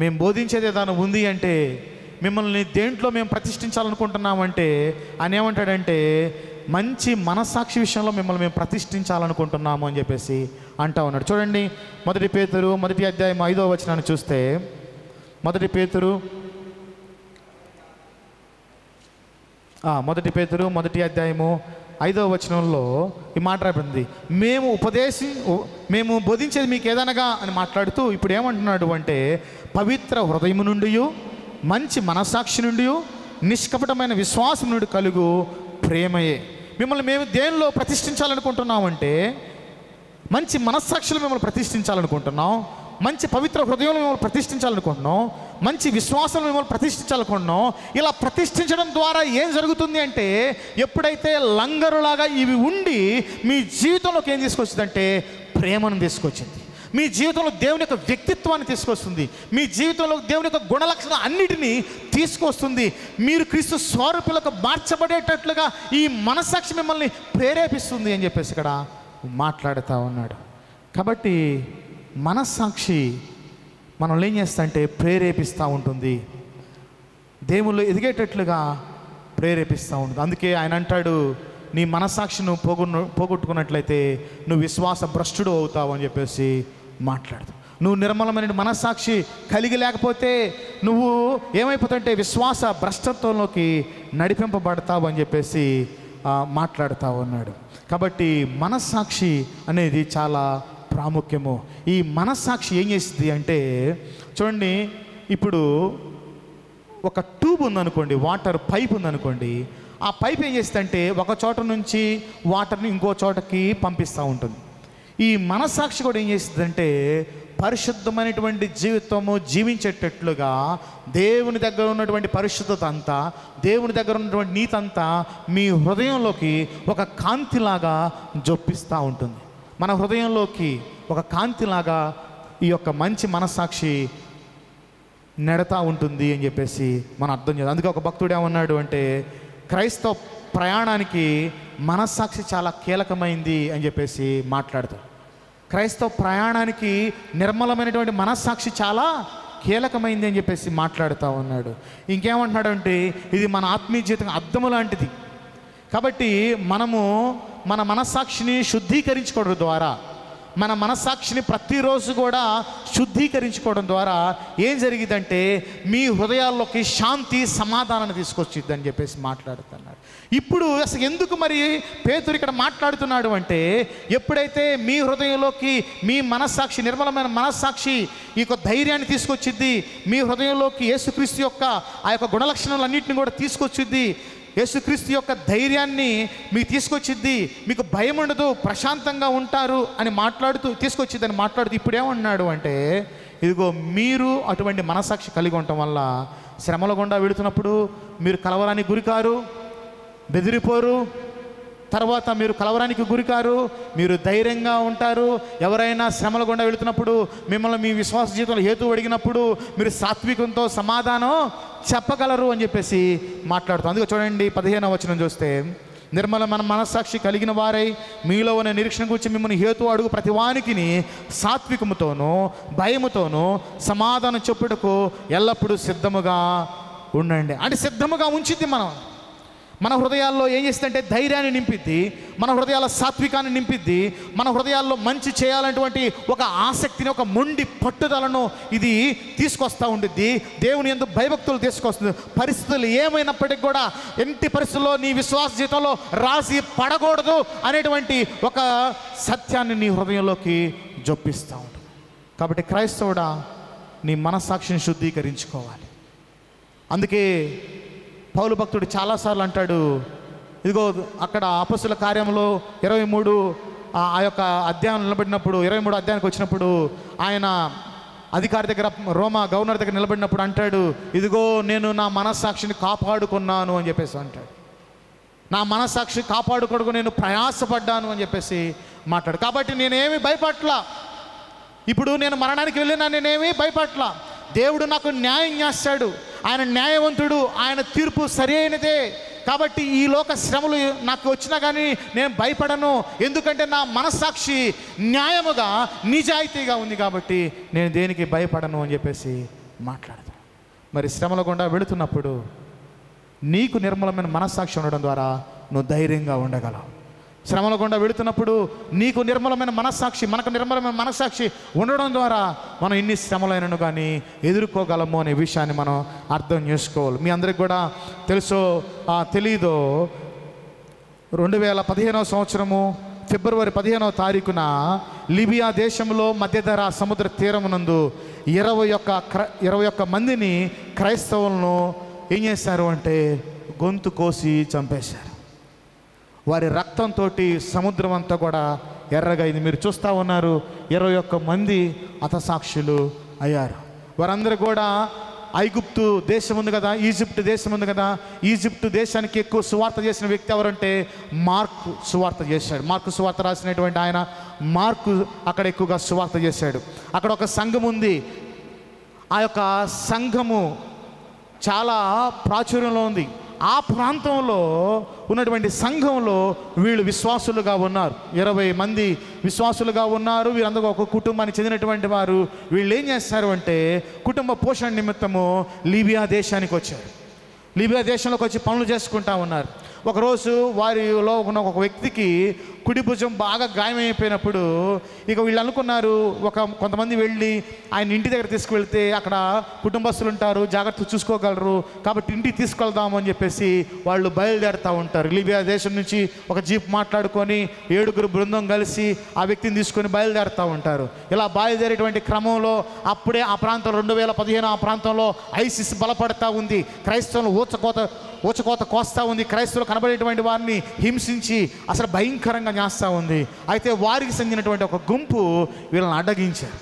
మేము బోధించేది ఏదైనా ఉంది అంటే, మిమ్మల్ని దేంట్లో మేము ప్రతిష్ఠించాలనుకుంటున్నామంటే ఆయన ఏమంటాడంటే మంచి మనస్సాక్షి విషయంలో మిమ్మల్ని మేము ప్రతిష్ఠించాలనుకుంటున్నాము అని చెప్పేసి అంటా ఉన్నాడు. చూడండి, 1 పేతురు 1వ అధ్యాయం 5వ వచనాన్ని చూస్తే, 1 పేతురు 1వ అధ్యాయము 5వ వచనంలో ఈ మాట రాబడింది, మేము బోధించేది మీకు ఏదనగా అని మాట్లాడుతూ ఇప్పుడు ఏమంటున్నాడు అంటే పవిత్ర హృదయము నుండి, మంచి మనస్సాక్షి నుండి, నిష్కపటమైన విశ్వాసం నుండి కలుగు ప్రేమయే. మిమ్మల్ని మేము దేనిలో ప్రతిష్ఠించాలనుకుంటున్నామంటే మంచి మనస్సాక్షిలో మిమ్మల్ని ప్రతిష్ఠించాలనుకుంటున్నాం, మంచి పవిత్ర హృదయంలో మిమ్మల్ని ప్రతిష్ఠించాలనుకుంటున్నాం, మంచి విశ్వాసంలో మిమ్మల్ని ప్రతిష్ఠించాలనుకుంటున్నాం. ఇలా ప్రతిష్ఠించడం ద్వారా ఏం జరుగుతుంది అంటే ఎప్పుడైతే లంగరులాగా ఇవి ఉండి మీ జీవితంలోకి ఏం తీసుకొచ్చిందంటే ప్రేమను తీసుకొచ్చింది, మీ జీవితంలో దేవుని యొక్క వ్యక్తిత్వాన్ని తీసుకొస్తుంది, మీ జీవితంలో దేవుని యొక్క గుణలక్షణాలు అన్నిటినీ తీసుకొస్తుంది. మీరు క్రీస్తు స్వరూపులకు మార్చబడేటట్లుగా ఈ మనస్సాక్షి మిమ్మల్ని ప్రేరేపిస్తుంది అని చెప్పేసి ఇక్కడ మాట్లాడుతూ ఉన్నాడు. కాబట్టి మనస్సాక్షి మనల్ని ఏం చేస్తా అంటే ప్రేరేపిస్తూ ఉంటుంది, దేవుళ్ళు ఎదిగేటట్లుగా ప్రేరేపిస్తూ ఉంటుంది. అందుకే ఆయన అంటాడు, నీ మనస్సాక్షిని పోగొట్టుకున్నట్లయితే నువ్వు విశ్వాస భ్రష్టుడు అవుతావు అని చెప్పేసి మాట్లాడుతావు. నువ్వు నిర్మలమైన మనస్సాక్షి కలిగి లేకపోతే నువ్వు ఏమైపోతావంటే విశ్వాస భ్రష్టత్వంలోకి నడిపింపబడతావు అని చెప్పేసి మాట్లాడుతూ ఉన్నాడు. కాబట్టి మనస్సాక్షి అనేది చాలా ప్రాముఖ్యము. ఈ మనస్సాక్షి ఏం చేస్తుంది అంటే చూడండి, ఇప్పుడు ఒక ట్యూబ్ ఉందనుకోండి, వాటర్ పైప్ ఉందనుకోండి, ఆ పైప్ ఏం చేస్తుందంటే ఒక చోట నుంచి వాటర్ని ఇంకో చోటకి పంపిస్తూ ఉంటుంది. ఈ మనస్సాక్షి కూడా ఏం చేస్తుందంటే పరిశుద్ధమైనటువంటి జీవితము జీవించేటట్లుగా దేవుని దగ్గర ఉన్నటువంటి పరిశుద్ధత అంతా, దేవుని దగ్గర ఉన్నటువంటి నీతి అంతా మీ హృదయంలోకి ఒక కాంతిలాగా జొప్పిస్తూ ఉంటుంది. మన హృదయంలోకి ఒక కాంతిలాగా ఈ యొక్క మంచి మనస్సాక్షి నెడతా ఉంటుంది అని చెప్పేసి మనం అర్థం చేయాలి. అందుకే ఒక భక్తుడు ఏమన్నాడు అంటే క్రైస్తవ ప్రయాణానికి మనస్సాక్షి చాలా కీలకమైంది అని చెప్పేసి మాట్లాడతాడు. క్రైస్తవ ప్రయాణానికి నిర్మలమైనటువంటి మనస్సాక్షి చాలా కీలకమైంది అని చెప్పేసి మాట్లాడుతూ ఉన్నాడు. ఇంకేమంటున్నాడు అంటే ఇది మన ఆత్మీయ జీవితం అద్దము లాంటిది. కాబట్టి మనము మన మనస్సాక్షిని శుద్ధీకరించుకోవడం ద్వారా, మన మనస్సాక్షిని ప్రతిరోజు కూడా శుద్ధీకరించుకోవడం ద్వారా ఏం జరిగిందంటే మీ హృదయాల్లోకి శాంతి సమాధానాన్ని తీసుకొచ్చిద్ది అని చెప్పేసి మాట్లాడుతున్నాడు. ఇప్పుడు అసలు ఎందుకు మరి పేతురు ఇక్కడ మాట్లాడుతున్నాడు అంటే ఎప్పుడైతే మీ హృదయంలోకి మీ మనస్సాక్షి, నిర్మలమైన మనస్సాక్షి ఈ యొక్క ధైర్యాన్ని తీసుకొచ్చిద్ది, మీ హృదయంలోకి యేసుక్రీస్తు యొక్క ఆ యొక్క గుణలక్షణాలన్నింటినీ కూడా తీసుకొచ్చిద్ది, యేసుక్రీస్తు యొక్క ధైర్యాన్ని మీకు తీసుకొచ్చిద్ది, మీకు భయం ఉండదు, ప్రశాంతంగా ఉంటారు అని తీసుకొచ్చిద్దని మాట్లాడుతూ ఇప్పుడు ఏమన్నాడు అంటే ఇదిగో మీరు అటువంటి మనస్సాక్షి కలిగి ఉండటం వల్ల శ్రమల గుండా వెళుతున్నప్పుడు మీరు కలవరానికి గురికారు, బెదిరిపోరు, తర్వాత మీరు కలవరానికి గురికారు, మీరు ధైర్యంగా ఉంటారు. ఎవరైనా శ్రమల గుండా వెళుతున్నప్పుడు మిమ్మల్ని మీ విశ్వాస జీవితంలో హేతు అడిగినప్పుడు మీరు సాత్వికంతో సమాధానం చెప్పగలరు అని చెప్పేసి మాట్లాడుతాం. అందుకే చూడండి 15వ వచనం చూస్తే, నిర్మలమైన మనస్సాక్షి కలిగిన వారై మీలో ఉన్న నిరీక్షణ గురించి మిమ్మల్ని హేతు అడుగు ప్రతి వానికిని సాత్వికముతోనూ భయముతోనూ సమాధానం చెప్పుటకు ఎల్లప్పుడూ సిద్ధముగా ఉండండి. అంటే సిద్ధముగా ఉంచిద్ది మన హృదయాల్లో ఏం చేస్తుందంటే ధైర్యాన్ని నింపిద్ది, మన హృదయాల సాత్వికాన్ని నింపిద్ది, మన హృదయాల్లో మంచి చేయాలనేటువంటి ఒక ఆసక్తిని, ఒక మొండి పట్టుదలను ఇది తీసుకొస్తూ ఉండిద్ది. దేవుని యందు భయభక్తులు తీసుకొస్తుంది. పరిస్థితులు ఏమైనప్పటికీ కూడా ఎట్టి పరిస్థితుల్లో నీ విశ్వాస జీవితంలో రాసి పడకూడదు అనేటువంటి ఒక సత్యాన్ని నీ హృదయంలోకి జొప్పిస్తూ ఉంటుంది. కాబట్టి క్రైస్తవుడా, నీ మనస్సాక్షిని శుద్ధీకరించుకోవాలి. అందుకే పౌలు భక్తుడు చాలాసార్లు అంటాడు, ఇదిగో అక్కడ అపొస్తలుల కార్యంలో 23 ఆ యొక్క అధ్యాయం నిలబడినప్పుడు, 23 అధ్యాయానికి వచ్చినప్పుడు ఆయన అధికారి దగ్గర, రోమా గవర్నర్ దగ్గర నిలబడినప్పుడు అంటాడు, ఇదిగో నేను నా మనస్సాక్షిని కాపాడుకున్నాను అని చెప్పేసి అంటాడు. నా మనస్సాక్షి కాపాడుకోవడానికి నేను ప్రయాసపడ్డాను అని చెప్పేసి మాట్లాడు. కాబట్టి నేనేమి భయపట్ల, ఇప్పుడు నేను మరణానికి వెళ్ళినా నేనేమి భయపట్ల. దేవుడు నాకు న్యాయం చేస్తాడు, ఆయన న్యాయవంతుడు, ఆయన తీర్పు సరి అయినదే. కాబట్టి ఈ లోక శ్రమలు నాకు వచ్చినా కానీ నేను భయపడను, ఎందుకంటే నా మనస్సాక్షి న్యాయముగా నిజాయితీగా ఉంది కాబట్టి నేను దేనికి భయపడను అని చెప్పేసి మాట్లాడతాను. మరి శ్రమల గుండా వెళుతున్నప్పుడు నీకు నిర్మలమైన మనస్సాక్షి ఉండడం ద్వారా నువ్వు ధైర్యంగా ఉండగలవు. శ్రమల గుండా వెళుతున్నప్పుడు నీకు నిర్మలమైన మనస్సాక్షి, మనకు నిర్మలమైన మనస్సాక్షి ఉండడం ద్వారా మనం ఎన్ని శ్రమలైనను కానీ ఎదుర్కోగలము అనే విషయాన్ని మనం అర్థం చేసుకోవాలి. మీ అందరికి కూడా తెలుసో తెలీదో, 2015వ సంవత్సరము ఫిబ్రవరి 15వ తారీఖున లిబియా దేశంలో మధ్యధరా సముద్ర తీరమునందు 21 మందిని క్రైస్తవులను ఏం చేశారు అంటే గొంతు కోసి చంపేశారు. వారి రక్తంతో సముద్రం అంతా కూడా ఎర్రగా అయింది. మీరు చూస్తూ ఉన్నారు, 21 మంది హతసాక్షులు అయ్యారు. వారందరూ కూడా ఐగుప్తు దేశం ఉంది కదా, ఈజిప్ట్ దేశం ఉంది కదా, ఈజిప్టు దేశానికి ఎక్కువ సువార్త చేసిన వ్యక్తి ఎవరంటే మార్కు సువార్త చేశాడు. మార్కు సువార్త రాసినటువంటి ఆయన మార్కు అక్కడ ఎక్కువగా సువార్త చేశాడు. అక్కడ ఒక సంఘం ఉంది. ఆ యొక్క సంఘము చాలా ప్రాచుర్యంలో ఉంది. ఆ ప్రాంతంలో ఉన్నటువంటి సంఘంలో వీళ్ళు విశ్వాసులుగా ఉన్నారు. 20 మంది విశ్వాసులుగా ఉన్నారు. వీరందరూ ఒక కుటుంబానికి చెందినటువంటి వారు. వీళ్ళు ఏం చేస్తారు అంటే కుటుంబ పోషణ నిమిత్తము లిబియా దేశానికి వచ్చారు. లిబియా దేశంలోకి వచ్చి పనులు చేసుకుంటా ఉన్నారు. ఒకరోజు వారిలో ఉన్న ఒక వ్యక్తికి కుడి భుజం బాగా గాయమైపోయినప్పుడు ఇక వీళ్ళు అనుకున్నారు, కొంతమంది వెళ్ళి ఆయన ఇంటి దగ్గర తీసుకువెళ్తే అక్కడ కుటుంబస్తులు ఉంటారు, జాగ్రత్త చూసుకోగలరు, కాబట్టి ఇంటికి తీసుకెళ్దాము అని చెప్పేసి వాళ్ళు బయలుదేరుతూ ఉంటారు. లిబియా దేశం నుంచి ఒక జీప్ మాట్లాడుకొని 7 బృందం కలిసి ఆ వ్యక్తిని తీసుకొని బయలుదేరుతూ ఉంటారు. ఇలా బయలుదేరేటువంటి క్రమంలో అప్పుడే ఆ ప్రాంతం 2015 ఆ ప్రాంతంలో ఐసిస్ బలపడతా ఉంది. క్రైస్తవులు ఊచకోత కోస్తూ ఉంది. క్రైస్తవులు కనబడేటువంటి వారిని హింసించి అసలు భయంకరంగా చేస్తూ ఉంది. అయితే వారికి చెందినటువంటి ఒక గుంపు వీళ్ళని అడ్డగించారు.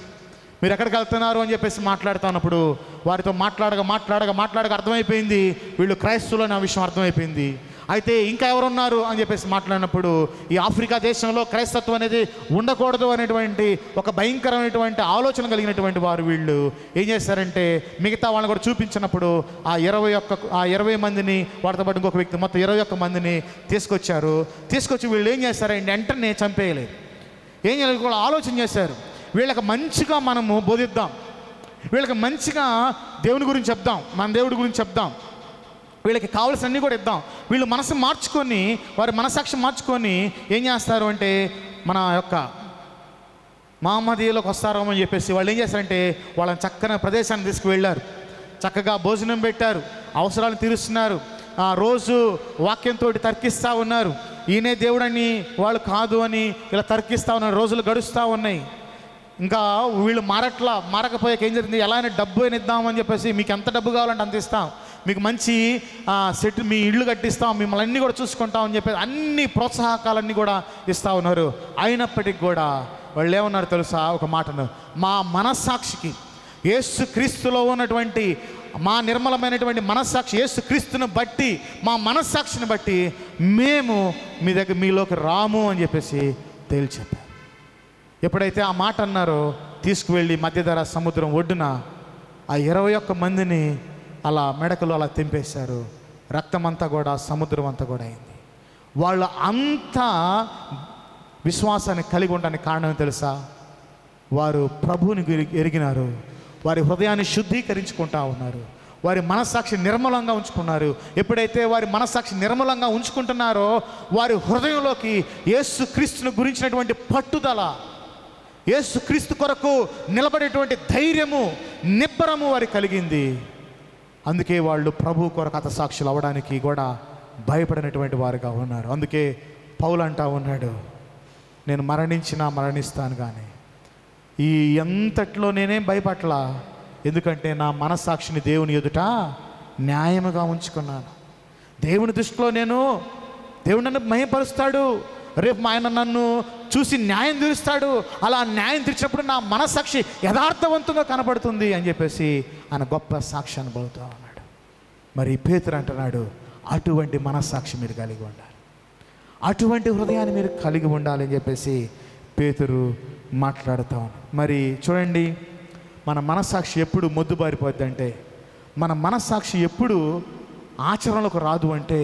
మీరు ఎక్కడికి వెళ్తున్నారు అని చెప్పేసి మాట్లాడుతున్నప్పుడు వారితో మాట్లాడగా అర్థమైపోయింది వీళ్ళు క్రైస్తవులు అనే విషయం అర్థమైపోయింది. అయితే ఇంకా ఎవరున్నారు అని చెప్పేసి మాట్లాడినప్పుడు ఈ ఆఫ్రికా దేశంలో క్రైస్తత్వం అనేది ఉండకూడదు అనేటువంటి ఒక భయంకరమైనటువంటి ఆలోచన కలిగినటువంటి వారు వీళ్ళు ఏం చేశారంటే మిగతా వాళ్ళని కూడా చూపించినప్పుడు ఆ 20 మందిని వాటితో పాటు ఇంకొక వ్యక్తి మొత్తం 21 మందిని తీసుకొచ్చి వీళ్ళు ఏం చేశారంటే వెంటనే చంపేయలేదు. ఏం చేయాలి కూడా ఆలోచన చేశారు. వీళ్ళకి మంచిగా మనము బోధిద్దాం, వీళ్ళకి మంచిగా దేవుని గురించి చెప్దాం, మన దేవుడి గురించి చెప్దాం, వీళ్ళకి కావాల్సినన్నీ కూడా ఇద్దాం. వీళ్ళు మనసు మార్చుకొని వారి మనసాక్షి మార్చుకొని ఏం చేస్తారు అంటే మన యొక్క మహమ్మదీయులకు వస్తారేమో అని చెప్పేసి వాళ్ళు ఏం చేస్తారంటే వాళ్ళని చక్కని ప్రదేశాన్ని తీసుకువెళ్ళారు. చక్కగా భోజనం పెట్టారు, అవసరాలు తీరుస్తున్నారు, రోజు వాక్యంతో తర్కిస్తూ ఉన్నారు. ఈయనే దేవుడని వాళ్ళు కాదు అని ఇలా తర్కిస్తూ ఉన్నారు. రోజులు గడుస్తూ ఉన్నాయి. ఇంకా వీళ్ళు మారకపోయాక ఏం జరిగింది, ఎలా అయినా డబ్బు అయినా ఇద్దామని చెప్పేసి మీకు ఎంత డబ్బు కావాలంటే అంత ఇస్తాం, మీకు మంచి సెట్ మీ ఇళ్ళు కట్టిస్తాం, మిమ్మల్ని అన్నీ కూడా చూసుకుంటామని చెప్పేసి అన్ని ప్రోత్సాహకాలన్నీ కూడా ఇస్తూ ఉన్నారు. అయినప్పటికీ కూడా వాళ్ళు ఏమన్నారు తెలుసా, ఒక మాటను, మా మనస్సాక్షికి యేసు క్రీస్తులో ఉన్నటువంటి మా నిర్మలమైనటువంటి మనస్సాక్షి యేసు క్రీస్తుని బట్టి, మా మనస్సాక్షిని బట్టి మేము మీ దగ్గర మీలోకి రాము అని చెప్పేసి తేల్చెప్పారు. ఎప్పుడైతే ఆ మాట అన్నారో తీసుకువెళ్ళి మధ్యధరా సముద్రం ఒడ్డున ఆ 21 మందిని అలా మెడకలు అలా తెంపేశారు. రక్తమంతా కూడా సముద్రం అంతా కూడా అయింది. వాళ్ళు అంతా విశ్వాసాన్ని కలిగి ఉండడానికి కారణం తెలుసా? వారు ప్రభువుని ఎరిగినారు, వారి హృదయాన్ని శుద్ధీకరించుకుంటా ఉన్నారు, వారి మనస్సాక్షి నిర్మలంగా ఉంచుకున్నారు. ఎప్పుడైతే వారి మనస్సాక్షి నిర్మలంగా ఉంచుకుంటున్నారో వారి హృదయంలోకి యేసు క్రీస్తుని గురించినటువంటి పట్టుదల, యేసు క్రీస్తు కొరకు నిలబడేటువంటి ధైర్యము, నిబ్బరము వారికి కలిగింది. అందుకే వాళ్ళు ప్రభు కొరకు హతసాక్షులు అవ్వడానికి కూడా భయపడినటువంటి వారుగా ఉన్నారు. అందుకే పౌలు అంటా ఉన్నాడు, నేను మరణించినా మరణిస్తాను కానీ ఈ ఎంతట్లో నేనేం భయపడలా, ఎందుకంటే నా మనస్సాక్షిని దేవుని ఎదుట న్యాయముగా ఉంచుకున్నాను. దేవుని దృష్టిలో దేవుడు నన్ను మహిమపరుస్తాడు, రేపు ఆయన నన్ను చూసి న్యాయం తీరుస్తాడు. అలా న్యాయం తీర్చినప్పుడు నా మనస్సాక్షి యథార్థవంతంగా కనబడుతుంది అని చెప్పేసి ఆయన గొప్ప సాక్షి అనుభవుతూ ఉన్నాడు. మరి పేతురు అంటున్నాడు, అటువంటి మనస్సాక్షి మీరు కలిగి ఉండాలి, అటువంటి హృదయాన్ని మీరు కలిగి ఉండాలి అని చెప్పేసి పేతురు మాట్లాడుతూ ఉన్నాడు. మరి చూడండి, మన మనస్సాక్షి ఎప్పుడు మొద్దుబారిపోద్ది అంటే, మన మనస్సాక్షి ఎప్పుడు ఆచరణలకు రాదు అంటే,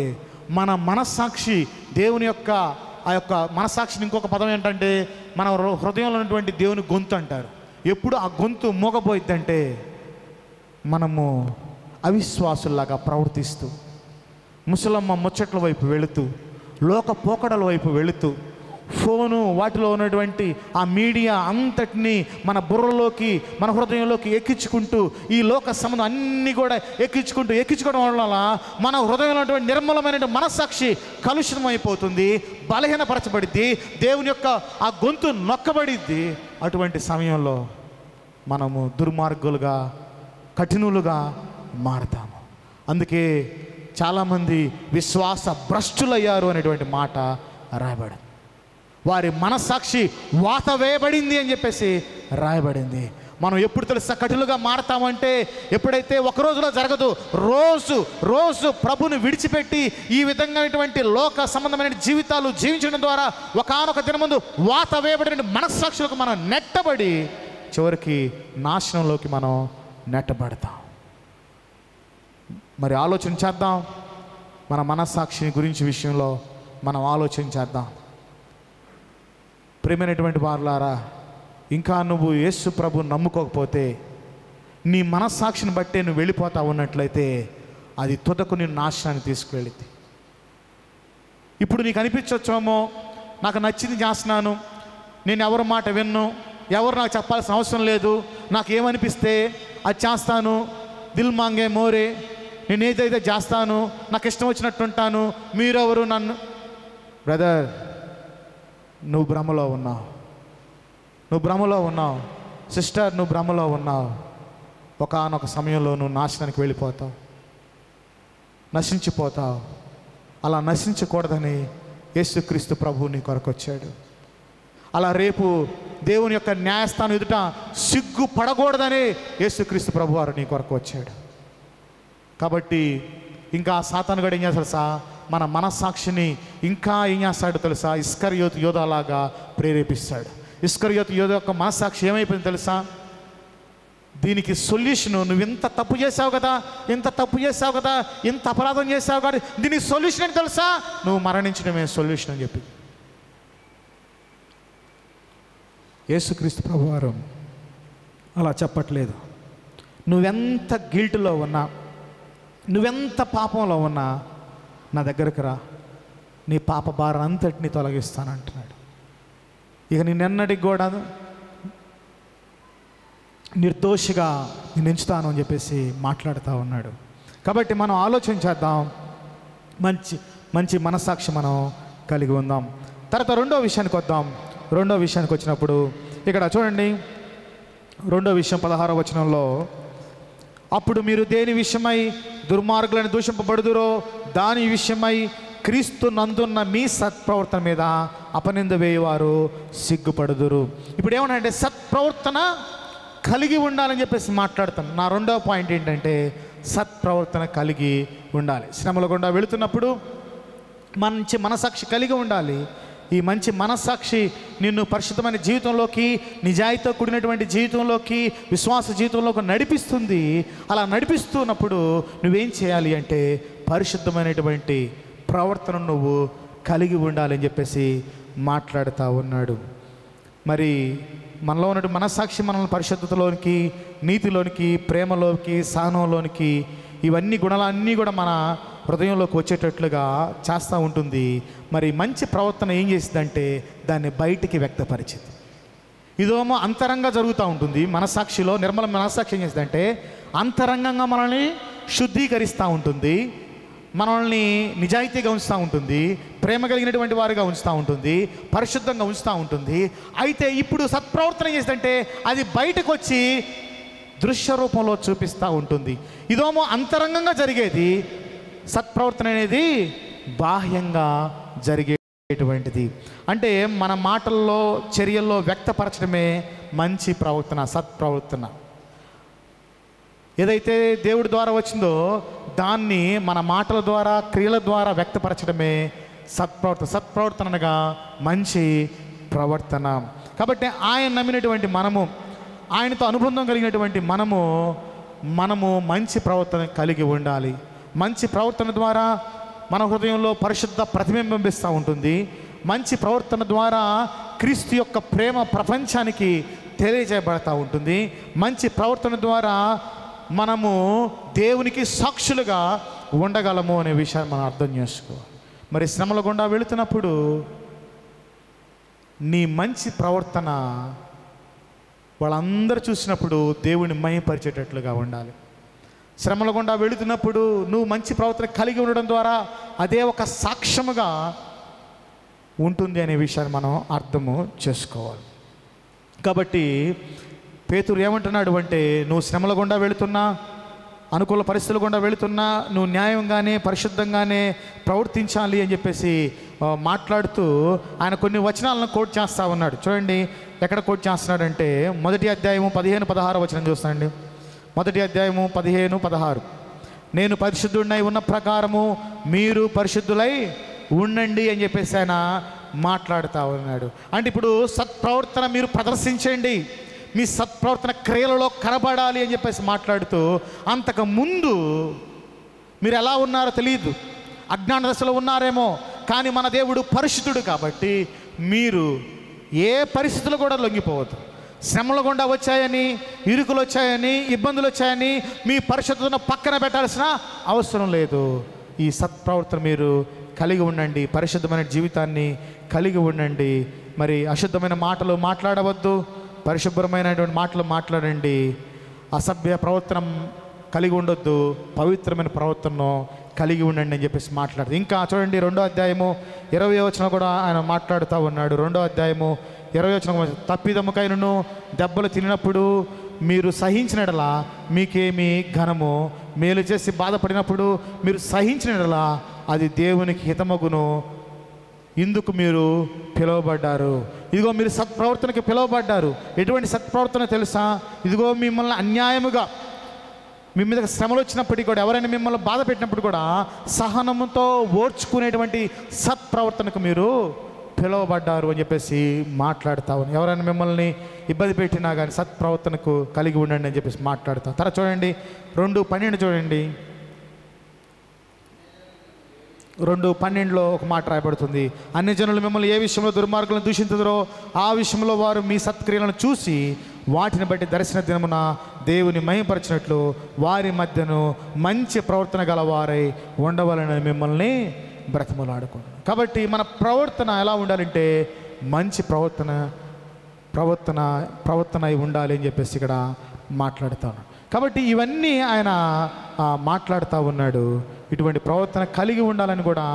మన మనస్సాక్షి దేవుని యొక్క ఆ యొక్క మనస్సాక్షిని ఇంకొక పదం ఏంటంటే మన హృదయంలో ఉన్నటువంటి దేవుని గొంతు అంటారు. ఎప్పుడు ఆ గొంతు మోగబోయిద్దంటే మనము అవిశ్వాసుల్లాగా ప్రవర్తిస్తూ, ముసలమ్మ ముచ్చట్ల వైపు వెళుతూ, లోక పోకడల వైపు వెళుతూ, ఫోను వాటిలో ఉన్నటువంటి ఆ మీడియా అంతటినీ మన బుర్రలోకి, మన హృదయంలోకి ఎక్కించుకుంటూ, ఈ లోక సంబంధం అన్నీ కూడా ఎక్కించుకోవడం వల్ల మన హృదయంలో ఉన్నటువంటి నిర్మలమైన మనస్సాక్షి కలుషితం అయిపోతుంది, బలహీనపరచబడిద్ది, దేవుని యొక్క ఆ గొంతు నొక్కబడిద్ది. అటువంటి సమయంలో మనము దుర్మార్గులుగా, కఠినులుగా మారతాము. అందుకే చాలామంది విశ్వాస భ్రష్టులయ్యారు అనేటువంటి మాట రాయబడింది. వారి మనస్సాక్షి వాత వేయబడింది అని చెప్పేసి రాయబడింది. మనం ఎప్పుడు తెలుసా కఠినులుగా మారతామంటే, ఎప్పుడైతే ఒక రోజులో జరగదు, రోజు ప్రభుని విడిచిపెట్టి ఈ విధమైనటువంటి లోక సంబంధమైన జీవితాలు జీవించడం ద్వారా ఒకానొక దినముందు వాత వేయబడిన మనస్సాక్షులకు మనం నెట్టబడి చివరికి నాశనంలోకి మనం నెట్టబడతాం. మరి ఆలోచన చేద్దాం, మన మనస్సాక్షిని గురించి విషయంలో మనం ఆలోచన చేద్దాం. ప్రియమైనటువంటి వారులారా, ఇంకా నువ్వు యేసు ప్రభుని నమ్ముకోకపోతే, నీ మనస్సాక్షిని బట్టే నువ్వు వెళ్ళిపోతా ఉన్నట్లయితే అది తుదకు నేను నాశనాన్ని తీసుకువెళితే. ఇప్పుడు నీకు అనిపించవచ్చేమో, నాకు నచ్చింది చేస్తున్నాను, నేను ఎవరి మాట విన్ను, ఎవరు నాకు చెప్పాల్సిన అవసరం లేదు, నాకు ఏమనిపిస్తే అది చేస్తాను, దిల్ మాంగే మోరే, నేను ఏదైతే చేస్తాను, నాకు ఇష్టం వచ్చినట్టు ఉంటాను, మీరెవరు నన్ను. బ్రదర్, నువ్వు భ్రమలో ఉన్నావు, సిస్టర్ నువ్వు భ్రమలో ఉన్నావు. ఒకానొక సమయంలో నువ్వు నాశనానికి వెళ్ళిపోతావు, నశించిపోతావు. అలా నశించకూడదని యేసుక్రీస్తు ప్రభువు నీ కొరకు వచ్చాడు. అలా రేపు దేవుని యొక్క న్యాయస్థానం ఎదుట సిగ్గు పడకూడదని యేసుక్రీస్తు ప్రభు వారు నీ కొరకు వచ్చాడు. కాబట్టి ఇంకా సాతానుగాడు ఏం చేస్తాడు తెలుసా, మన మనస్సాక్షిని ఇంకా ఏం చేస్తాడు తెలుసా, ఇస్కరియోతు యోధాలాగా ప్రేరేపిస్తాడు. ఇస్కరియోతు యోధ యొక్క మనస్సాక్షి ఏమైపోయింది తెలుసా, దీనికి సొల్యూషను, నువ్వు ఇంత తప్పు చేసావు కదా, ఇంత అపరాధం చేసావు కదా, దీనికి సొల్యూషన్ అని తెలుసా, నువ్వు మరణించడమే సొల్యూషన్ అని చెప్పి. యేసుక్రీస్తు ప్రభువారు అలా చెప్పట్లేదు. నువ్వెంత గిల్ట్లో ఉన్నా, నువ్వెంత పాపంలో ఉన్నా నా దగ్గరకు రా, నీ పాప భారం అంతటిని తొలగిస్తానంటున్నాడు. ఇక నేనెన్నటికి కూడా నిర్దోషిగా నేను ఎంచుతాను అని చెప్పేసి మాట్లాడుతూ ఉన్నాడు. కాబట్టి మనం ఆలోచన చేద్దాం, మంచి మనస్సాక్షి మనం కలిగి ఉందాం. తర్వాత రెండో విషయానికి వద్దాం. రెండో విషయానికి వచ్చినప్పుడు ఇక్కడ చూడండి, రెండో విషయం 16వ వచనంలో, అప్పుడు మీరు దేని విషయమై దుర్మార్గులను దూషింపబడుదురో దాని విషయమై క్రీస్తు నందున్న మీ సత్ప్రవర్తన మీద అపనింద వేయవారు సిగ్గుపడుదురు. ఇప్పుడు ఏమన్నా సత్ప్రవర్తన కలిగి ఉండాలని చెప్పేసి మాట్లాడతాను. నా రెండవ పాయింట్ ఏంటంటే సత్ప్రవర్తన కలిగి ఉండాలి. శ్రమల గుండా వెళుతున్నప్పుడు మంచి మనసాక్షి కలిగి ఉండాలి. ఈ మంచి మనస్సాక్షి నిన్ను పరిశుద్ధమైన జీవితంలోకి, నిజాయితీతో కూడినటువంటి జీవితంలోకి, విశ్వాస జీవితంలోకి నడిపిస్తుంది. అలా నడిపిస్తున్నప్పుడు నువ్వేం చేయాలి అంటే పరిశుద్ధమైనటువంటి ప్రవర్తన నువ్వు కలిగి ఉండాలని చెప్పేసి మాట్లాడుతూ ఉన్నాడు. మరి మనలో ఉన్నటువంటి మనస్సాక్షి మనల్ని పరిశుద్ధతలోనికి, నీతిలోనికి, ప్రేమలోకి, సహనంలోనికి, ఇవన్నీ గుణాలన్నీ కూడా మన హృదయంలోకి వచ్చేటట్లుగా చేస్తూ ఉంటుంది. మరి మంచి ప్రవర్తన ఏం చేసిందంటే దాన్ని బయటికి వ్యక్తపరిచింది. ఇదేమో అంతరంగా జరుగుతూ ఉంటుంది. మనస్సాక్షిలో నిర్మల మనస్సాక్షి ఏం చేసిందంటే అంతరంగంగా మనల్ని శుద్ధీకరిస్తూ ఉంటుంది, మనల్ని నిజాయితీగా ఉంచుతూ ఉంటుంది, ప్రేమ కలిగినటువంటి వారిగా ఉంచుతూ ఉంటుంది, పరిశుద్ధంగా ఉంచుతూ ఉంటుంది. అయితే ఇప్పుడు సత్ప్రవర్తన చేసిందంటే అది బయటకు వచ్చి దృశ్య రూపంలో చూపిస్తూ ఉంటుంది. ఇదేమో అంతరంగంగా జరిగేది, సత్ప్రవర్తన అనేది బాహ్యంగా జరిగేటువంటిది. అంటే మన మాటల్లో, చర్యల్లో వ్యక్తపరచడమే మంచి ప్రవర్తన, సత్ప్రవర్తన. ఏదైతే దేవుడి ద్వారా వచ్చిందో దాన్ని మన మాటల ద్వారా, క్రియల ద్వారా వ్యక్తపరచడమే సత్ప్రవర్తన. సత్ప్రవర్తన అనగా మంచి ప్రవర్తన. కాబట్టి ఆయన నమ్మినటువంటి మనము, ఆయనతో అనుబంధం కలిగినటువంటి మనము మంచి ప్రవర్తన కలిగి ఉండాలి. మంచి ప్రవర్తన ద్వారా మన హృదయంలో పరిశుద్ధ ప్రతిబింబిస్తూ ఉంటుంది. మంచి ప్రవర్తన ద్వారా క్రీస్తు యొక్క ప్రేమ ప్రపంచానికి తెలియజేయబడతా ఉంటుంది. మంచి ప్రవర్తన ద్వారా మనము దేవునికి సాక్షులుగా ఉండగలము అనే విషయాన్ని మనం అర్థం చేసుకోవాలి. మరి శ్రమల గుండా వెళుతున్నప్పుడు నీ మంచి ప్రవర్తన వాళ్ళందరూ చూసినప్పుడు దేవుని మహిమపరిచేటట్లుగా ఉండాలి. శ్రమల గుండా వెళుతున్నప్పుడు నువ్వు మంచి ప్రవర్తన కలిగి ఉండడం ద్వారా అదే ఒక సాక్ష్యముగా ఉంటుంది అనే విషయాన్ని మనం అర్థము చేసుకోవాలి. కాబట్టి పేతురు ఏమంటున్నాడు అంటే, నువ్వు శ్రమల గుండా వెళుతున్నా, అనుకూల పరిస్థితుల గుండా వెళుతున్నా, నువ్వు న్యాయంగానే పరిశుద్ధంగానే ప్రవర్తించాలి అని చెప్పేసి మాట్లాడుతూ ఆయన కొన్ని వచనాలను కోట్ చేస్తూ ఉన్నాడు. చూడండి ఎక్కడ కోట్ చేస్తున్నాడంటే, 1 అధ్యాయము 15-16 వచనం చూస్తానండి. 1 అధ్యాయము 15-16. నేను పరిశుద్ధుడినై ఉన్న ప్రకారము మీరు పరిశుద్ధులై ఉండండి అని చెప్పేసి ఆయన మాట్లాడుతూ ఉన్నాడు. అంటే ఇప్పుడు సత్ప్రవర్తన మీరు ప్రదర్శించండి, మీ సత్ప్రవర్తన క్రియలలో కనబడాలి అని చెప్పేసి మాట్లాడుతూ, అంతకుముందు మీరు ఎలా ఉన్నారో తెలియదు, అజ్ఞాన దశలో ఉన్నారేమో, కానీ మన దేవుడు పరిశుద్ధుడు కాబట్టి మీరు ఏ పరిస్థితులు కూడా లొంగిపోవద్దు. శ్రమలు గుండా వచ్చాయని, ఇరుకులు వచ్చాయని, ఇబ్బందులు వచ్చాయని మీ పరిశుద్ధతను పక్కన పెట్టాల్సిన అవసరం లేదు. ఈ సత్ప్రవర్తన మీరు కలిగి ఉండండి, పరిశుద్ధమైన జీవితాన్ని కలిగి ఉండండి. మరి అశుద్ధమైన మాటలు మాట్లాడవద్దు, పరిశుభ్రమైనటువంటి మాటలు మాట్లాడండి. అసభ్య ప్రవర్తన కలిగి ఉండొద్దు, పవిత్రమైన ప్రవర్తనను కలిగి ఉండండి అని చెప్పేసి మాట్లాడుతుంది. ఇంకా చూడండి 2వ అధ్యాయము 20వ వచనం కూడా ఆయన మాట్లాడుతూ ఉన్నాడు. 2వ అధ్యాయము 20వ వచనం, తప్పిదముకైనను దెబ్బలు తిన్నప్పుడు మీరు సహించినడలా మీకేమి ఘనము, మేలు చేసి బాధపడినప్పుడు మీరు సహించినడలా అది దేవునికి హితమగును, ఇందుకు మీరు పిలువబడ్డారు. ఇదిగో మీరు సత్ప్రవర్తనకి పిలువబడ్డారు. ఎటువంటి సత్ప్రవర్తన తెలుసా? ఇదిగో మిమ్మల్ని అన్యాయముగా మీ మీద శ్రమలు వచ్చినప్పటికీ కూడా, ఎవరైనా మిమ్మల్ని బాధ పెట్టినప్పుడు కూడా సహనముతో ఓర్చుకునేటువంటి సత్ప్రవర్తనకు మీరు పిలువబడ్డారు అని చెప్పేసి మాట్లాడుతావు. ఎవరైనా మిమ్మల్ని ఇబ్బంది పెట్టినా కానీ సత్ప్రవర్తనకు కలిగి ఉండండి అని చెప్పేసి మాట్లాడతావు. తర్వాత చూడండి 2:12 చూడండి. 2:12లో ఒక మాట రాయబడుతుంది, అన్ని జనులు మిమ్మల్ని ఏ విషయంలో దుర్మార్గులను దూషించుదురో ఆ విషయంలో వారు మీ సత్క్రియలను చూసి వాటిని బట్టి దర్శన దినమున దేవుని మహిమపరిచినట్లు వారి మధ్యను మంచి ప్రవర్తన గలవారై ఉండవాలని మిమ్మల్ని బ్రతిమలాడుకోండి. కాబట్టి మన ప్రవర్తన ఎలా ఉండాలంటే మంచి ప్రవర్తన అయి ఉండాలి అని చెప్పేసి ఇక్కడ మాట్లాడుతాను. కాబట్టి ఇవన్నీ ఆయన మాట్లాడుతూ ఉన్నాడు. ఇటువంటి ప్రవర్తన కలిగి ఉండాలని కూడా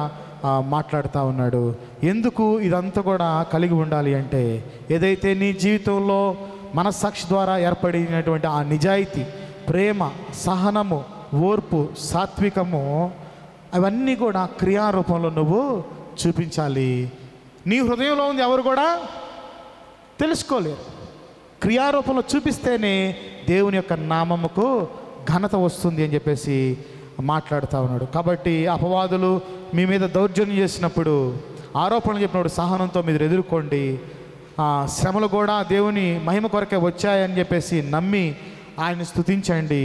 మాట్లాడుతూ ఉన్నాడు. ఎందుకు ఇదంతా కూడా కలిగి ఉండాలి అంటే, ఏదైతే నీ జీవితంలో మనస్సాక్షి ద్వారా ఏర్పడినటువంటి ఆ నిజాయితీ, ప్రేమ, సహనము, ఓర్పు, సాత్వికము, అవన్నీ కూడా క్రియారూపంలో నువ్వు చూపించాలి. నీ హృదయంలో ఉంది ఎవరు కూడా తెలుసుకోలేరు. క్రియారూపంలో చూపిస్తేనే దేవుని యొక్క నామముకు ఘనత వస్తుంది అని చెప్పేసి మాట్లాడుతూ ఉన్నాడు. కాబట్టి అపవాదులు మీ మీద దౌర్జన్యం చేసినప్పుడు, ఆరోపణలు చెప్పినప్పుడు సహనంతో మీరు ఎదుర్కోండి. శ్రమలు కూడా దేవుని మహిమ కొరకే వచ్చాయని చెప్పేసి నమ్మి ఆయన స్తుతించండి.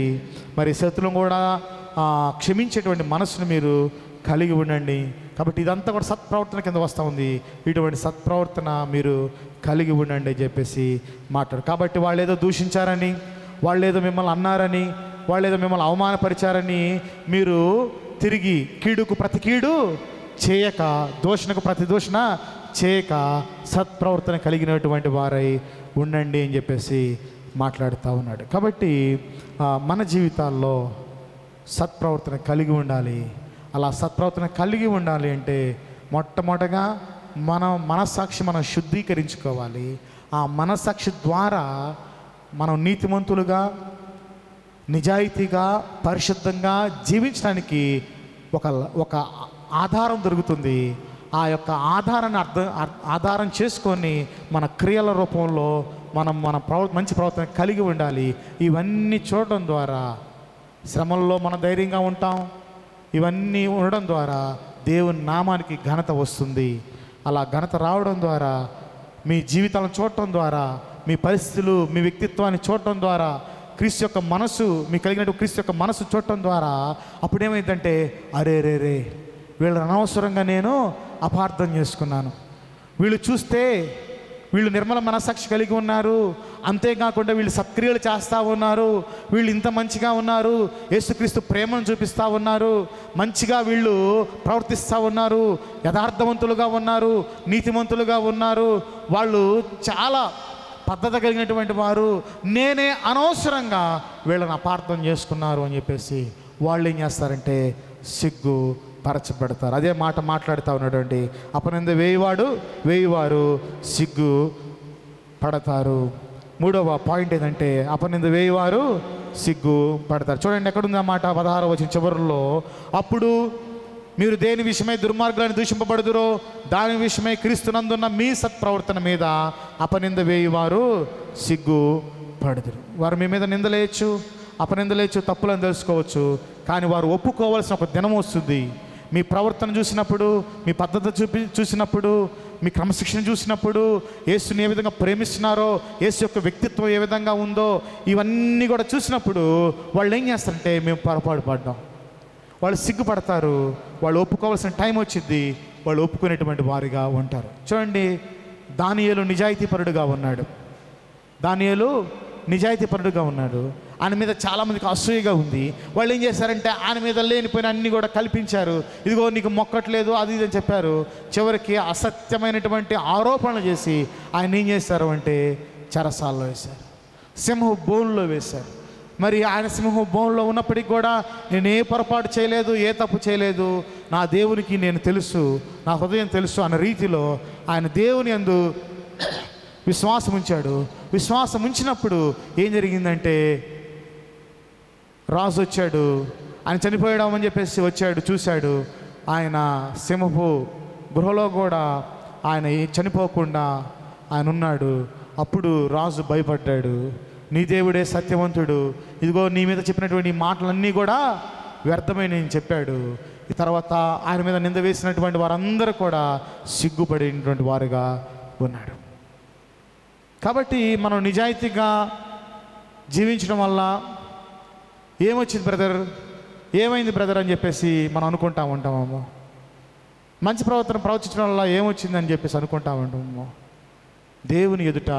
మరి శత్రువులను కూడా క్షమించేటువంటి మనసును మీరు కలిగి ఉండండి. కాబట్టి ఇదంతా కూడా సత్ప్రవర్తన కింద వస్తూ ఉంది. ఇటువంటి సత్ప్రవర్తన మీరు కలిగి ఉండండి అని చెప్పేసి మాట్లాడు. కాబట్టి వాళ్ళు ఏదో దూషించారని, వాళ్ళు ఏదో మిమ్మల్ని అన్నారని, వాళ్ళు ఏదో మిమ్మల్ని అవమానపరిచారని మీరు తిరిగి కీడుకు ప్రతి కీడు చేయక, దూషణకు ప్రతి దూషణ చేయక సత్ప్రవర్తన కలిగినటువంటి వారై ఉండండి అని చెప్పేసి మాట్లాడుతూ ఉన్నాడు. కాబట్టి మన జీవితాల్లో సత్ప్రవర్తన కలిగి ఉండాలి. అలా సత్ప్రవర్తన కలిగి ఉండాలి అంటే మొట్టమొదటగా మన మనస్సాక్షి మనం శుద్ధీకరించుకోవాలి. ఆ మనస్సాక్షి ద్వారా మనం నీతిమంతులుగా, నిజాయితీగా, పరిశుద్ధంగా జీవించడానికి ఒక ఆధారం దొరుకుతుంది. ఆ యొక్క ఆధారాన్ని ఆధారం చేసుకొని మన క్రియల రూపంలో మనం మంచి ప్రవర్తన కలిగి ఉండాలి. ఇవన్నీ చూడడం ద్వారా శ్రమల్లో మనం ధైర్యంగా ఉంటాం. ఇవన్నీ ఉండడం ద్వారా దేవుని నామానికి ఘనత వస్తుంది. అలా ఘనత రావడం ద్వారా, మీ జీవితాలను చూడటం ద్వారా, మీ పరిస్థితులు, మీ వ్యక్తిత్వాన్ని చూడటం ద్వారా, క్రీస్తు యొక్క మనసు, మీకు కలిగినట్టు క్రీస్తు యొక్క మనసు చూడటం ద్వారా అప్పుడేమైందంటే, అరే రే రే వీళ్ళని అనవసరంగా నేను అపార్థం చేసుకున్నాను, వీళ్ళు చూస్తే వీళ్ళు నిర్మల మనస్సాక్షి కలిగి ఉన్నారు, అంతేకాకుండా వీళ్ళు సత్క్రియలు చేస్తూ ఉన్నారు, వీళ్ళు ఇంత మంచిగా ఉన్నారు, యేసుక్రీస్తు ప్రేమను చూపిస్తూ ఉన్నారు, మంచిగా వీళ్ళు ప్రవర్తిస్తూ ఉన్నారు, యథార్థవంతులుగా ఉన్నారు, నీతిమంతులుగా ఉన్నారు, వాళ్ళు చాలా పద్ధతి కలిగినటువంటి వారు, నేనే అనవసరంగా వీళ్ళని అపార్థం చేసుకున్నారు అని చెప్పేసి వాళ్ళు ఏం చేస్తారంటే సిగ్గు పరచబెడతారు. అదే మాట మాట్లాడుతూ ఉన్నాడండి. అపనింద వేయువారు సిగ్గు పడతారు. మూడవ పాయింట్ ఏంటంటే అపనింద వేయువారు సిగ్గు పడతారు. చూడండి ఎక్కడుంది ఆ మాట, 16వ వచనం చివరిలో, అప్పుడు మీరు దేని విషయమై దుర్మార్గులను దూషింపబడుదురో దాని విషయమై క్రీస్తునందున్న మీ సత్ప్రవర్తన మీద అపనింద వేయువారు సిగ్గు పడుదురు. వారు మీ మీద నిందలేయచ్చు, అపనిందలేయచ్చు, తప్పులను తెలుసుకోవచ్చు, కానీ వారు ఒప్పుకోవాల్సిన ఒక దినం వస్తుంది. మీ ప్రవర్తన చూసినప్పుడు, మీ పద్ధతి చూసినప్పుడు, మీ క్రమశిక్షణ చూసినప్పుడు, యేసుని ఏ విధంగా ప్రేమిస్తున్నారో, యేసు యొక్క వ్యక్తిత్వం ఏ విధంగా ఉందో, ఇవన్నీ కూడా చూసినప్పుడు వాళ్ళు ఏం చేస్తారంటే మేము పొరపాటు పడ్డాం, వాళ్ళు సిగ్గుపడతారు. వాళ్ళు ఒప్పుకోవాల్సిన టైం వచ్చింది, వాళ్ళు ఒప్పుకునేటువంటి వారిగా ఉంటారు. చూడండి, దానియేలు నిజాయితీపరుడుగా ఉన్నాడు. ఆయన మీద చాలామందికి అసూయగా ఉంది. వాళ్ళు ఏం చేశారంటే ఆయన మీద లేనిపోయిన అన్నీ కూడా కల్పించారు. ఇదిగో నీకు మొక్కట్లేదు అది ఇది అని చెప్పారు. చివరికి అసత్యమైనటువంటి ఆరోపణలు చేసి ఆయన ఏం చేశారు అంటే చెరసాల్లో వేశారు, సింహపు బోన్లో వేశారు. మరి ఆయన సింహపు బోన్లో ఉన్నప్పటికీ కూడా నేను ఏ పొరపాటు చేయలేదు, ఏ తప్పు చేయలేదు, నా దేవునికి నేను తెలుసు, నా హృదయం తెలుసు అన్న రీతిలో ఆయన దేవుని యందు విశ్వాసం ఉంచాడు. విశ్వాసం ఉంచినప్పుడు ఏం జరిగిందంటే రాజు వచ్చాడు, ఆయన చనిపోయాడమని చెప్పేసి వచ్చాడు, చూశాడు. ఆయన సింహపు గృహలో కూడా ఆయన చనిపోకుండా ఆయన ఉన్నాడు. అప్పుడు రాజు భయపడ్డాడు, నీ దేవుడే సత్యవంతుడు, ఇదిగో నీ మీద చెప్పినటువంటి మాటలన్నీ కూడా వ్యర్థమై నేను చెప్పాడు. ఈ తర్వాత ఆయన మీద నింద వేసినటువంటి వారందరూ కూడా సిగ్గుపడినటువంటి వారుగా ఉన్నాడు. కాబట్టి మనం నిజాయితీగా జీవించడం వల్ల ఏమొచ్చింది బ్రదర్, ఏమైంది బ్రదర్ అని చెప్పేసి మనం అనుకుంటా ఉంటామేమో. మంచి ప్రవర్తన ప్రవర్తించడం వల్ల ఏమొచ్చిందని చెప్పేసి అనుకుంటా ఉంటామేమో. దేవుని ఎదుట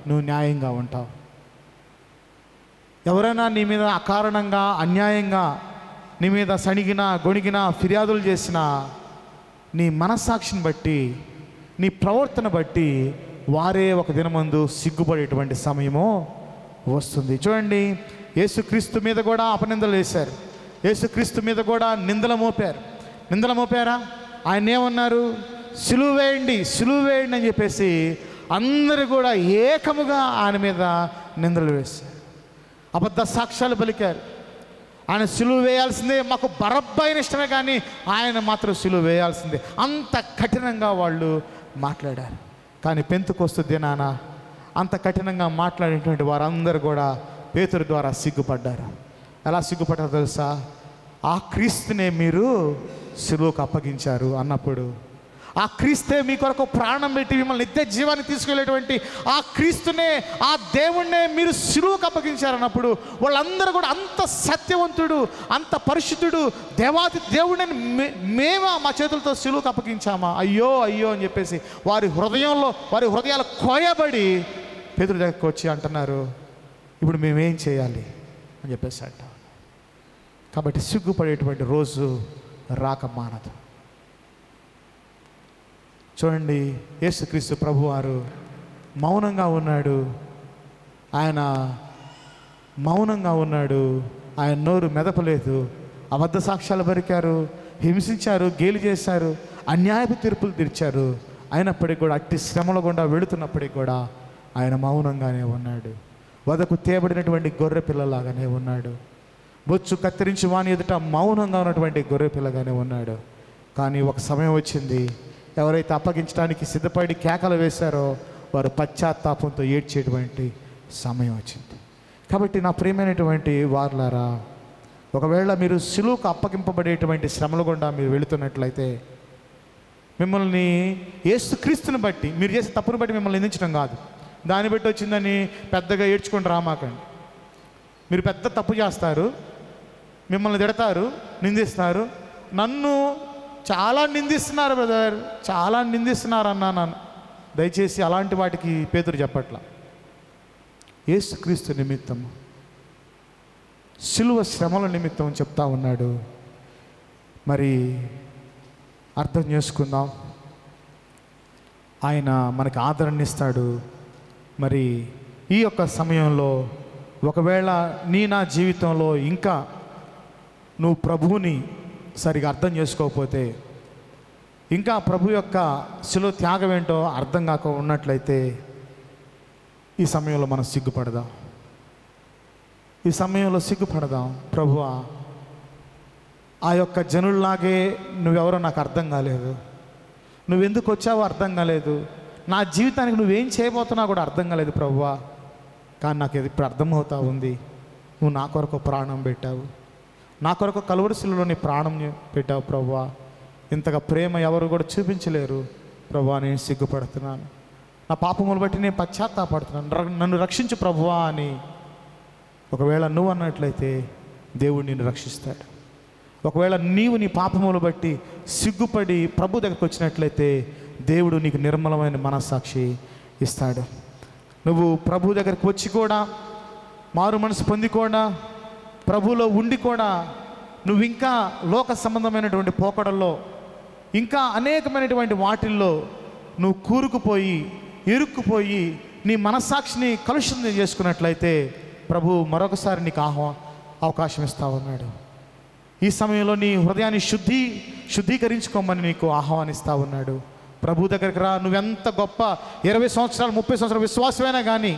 నువ్వు న్యాయంగా ఉంటావు. ఎవరైనా నీ మీద అకారణంగా, అన్యాయంగా నీ మీద సణిగినా, గొణిగినా, ఫిర్యాదులు చేసినా నీ మనస్సాక్షిని బట్టి, నీ ప్రవర్తన బట్టి వారే ఒక దినమందు సిగ్గుపడేటువంటి సమయము వస్తుంది. చూడండి, యేసుక్రీస్తు మీద కూడా అపనిందలు వేశారు, యేసుక్రీస్తు మీద కూడా నిందలు మోపారా? ఆయన ఏమన్నారు? సిలువ వేయండి అని చెప్పేసి అందరూ కూడా ఏకముగా ఆయన మీద నిందలు వేశారు, అబద్ధ సాక్ష్యాలు పలికారు. ఆయన సిలువ వేయాల్సిందే, మాకు బరబ్బైన ఇష్టమే, కానీ ఆయన మాత్రం సిలువ వేయాల్సిందే, అంత కఠినంగా వాళ్ళు మాట్లాడారు. కానీ పెంతెకొస్తు దినాన అంత కఠినంగా మాట్లాడేటువంటి వారందరూ కూడా పేతురు ద్వారా సిగ్గుపడ్డారు. ఎలా సిగ్గుపడ్డారో తెలుసా? ఆ క్రీస్తునే మీరు సిలువకు అప్పగించారు అన్నప్పుడు, ఆ క్రీస్తే మీ కొరకు ప్రాణం పెట్టి మిమ్మల్ని నిత్య జీవాన్ని తీసుకెళ్ళేటువంటి ఆ క్రీస్తునే, ఆ దేవుణ్ణే మీరు సిలువకు అప్పగించారన్నప్పుడు వాళ్ళందరూ కూడా అంత సత్యవంతుడు, అంత పరిశుద్ధుడు, దేవాది దేవుడిని మేమా మా చేతులతో సిలువకు అప్పగించామా, అయ్యో అయ్యో అని చెప్పేసి వారి హృదయాలు కోయబడి పేతురు దగ్గరికి వచ్చి అంటున్నారు, ఇప్పుడు మేమేం చేయాలి అని చెప్పేసి అంట. కాబట్టి సిగ్గుపడేటువంటి రోజు రాక మానదు. చూడండి, యేసుక్రీస్తు ప్రభువారు మౌనంగా ఉన్నాడు. ఆయన మౌనంగా ఉన్నాడు. ఆయన నోరు మెదపలేదు. అబద్ధ సాక్ష్యాలు బరికారు, హింసించారు, గేలి చేశారు, అన్యాయపు తీర్పులు తీర్చారు. అయినప్పటికీ కూడా, అట్టి శ్రమల గుండా వెళుతున్నప్పటికీ కూడా ఆయన మౌనంగానే ఉన్నాడు. వదకు తేబడినటువంటి గొర్రె పిల్లలాగానే ఉన్నాడు. బొచ్చు కత్తిరించి వాని ఎదుట మౌనంగా ఉన్నటువంటి గొర్రె పిల్లగానే ఉన్నాడు. కానీ ఒక సమయం వచ్చింది, ఎవరైతే అప్పగించడానికి సిద్ధపడి కేకలు వేశారో వారు పశ్చాత్తాపంతో ఏడ్చేటువంటి సమయం వచ్చింది. కాబట్టి నా ప్రియమైనటువంటి వారులారా, ఒకవేళ మీరు సిలువకు అప్పగింపబడేటువంటి శ్రమల గుండా మీరు వెళుతున్నట్లయితే, మిమ్మల్ని యేసుక్రీస్తుని బట్టి, మీరు చేసే తప్పును బట్టి మిమ్మల్ని నిందించడం కాదు, దాన్ని బట్టి వచ్చిందని పెద్దగా ఏడ్చుకొని రామాకండి. మీరు పెద్ద తప్పు చేస్తారు, మిమ్మల్ని తిడతారు, నిందిస్తారు. నన్ను చాలా నిందిస్తున్నారు బ్రదర్, చాలా నిందిస్తున్నారు అన్నాను. దయచేసి అలాంటి వాటికి పేతురు చెప్పట్ల. యేసుక్రీస్తు నిమిత్తం, సిలువ శ్రమల నిమిత్తం చెప్తా ఉన్నాడు. మరి అర్థం చేసుకుందాం. ఆయన మనకి ఆదరణ ఇస్తాడు. మరి ఈ యొక్క సమయంలో ఒకవేళ నా జీవితంలో ఇంకా నువ్వు ప్రభువుని సరిగా అర్థం చేసుకోకపోతే, ఇంకా ప్రభు యొక్క శిలువ త్యాగం ఏంటో అర్థం కాక ఉన్నట్లయితే, ఈ సమయంలో మనం సిగ్గుపడదాం. ఈ సమయంలో సిగ్గుపడదాం. ప్రభువా, ఆ యొక్క జనుల్లాగే నువ్వెవరో నాకు అర్థం కాలేదు, నువ్వెందుకు వచ్చావో అర్థం కాలేదు, నా జీవితానికి నువ్వేం చేయబోతున్నావు కూడా అర్థం కాలేదు ప్రభువా. కానీ నాకు ఇప్పుడు అర్థమవుతా ఉంది, నువ్వు నా కొరకు ప్రాణం పెట్టావు, నా కొరకు కలువరి శిలువలో నీ ప్రాణం పెట్టావు ప్రభువా. ఇంతగా ప్రేమ ఎవరు కూడా చూపించలేరు ప్రభువా. నేను సిగ్గుపడుతున్నాను, నా పాపములు బట్టి నేను పశ్చాత్తాపడుతున్నాను, నన్ను రక్షించు ప్రభువా అని ఒకవేళ నువ్వు అన్నట్లయితే దేవుడు నిన్ను రక్షిస్తాడు. ఒకవేళ నీవు నీ పాపములు బట్టి సిగ్గుపడి ప్రభు దగ్గరికి వచ్చినట్లయితే దేవుడు నీకు నిర్మలమైన మనస్సాక్షి ఇస్తాడు. నువ్వు ప్రభు దగ్గరికి వచ్చి కూడా, మారు మనసు పొంది కూడా, ప్రభులో ఉండి కూడా నువ్వు ఇంకా లోక సంబంధమైనటువంటి పోకడల్లో, ఇంకా అనేకమైనటువంటి వాటిల్లో నువ్వు కూరుకుపోయి, ఇరుక్కుపోయి నీ మనస్సాక్షిని కలుషితం చేసుకున్నట్లయితే ప్రభు మరొకసారి నీకు అవకాశం ఇస్తా ఉన్నాడు. ఈ సమయంలో నీ హృదయాన్ని శుద్ధీకరించుకోమని నీకు ఆహ్వానిస్తూ ఉన్నాడు. ప్రభు దగ్గరికి రా. నువ్వెంత గొప్ప 20 సంవత్సరాలు 30 సంవత్సరాలు విశ్వాసమైనా కానీ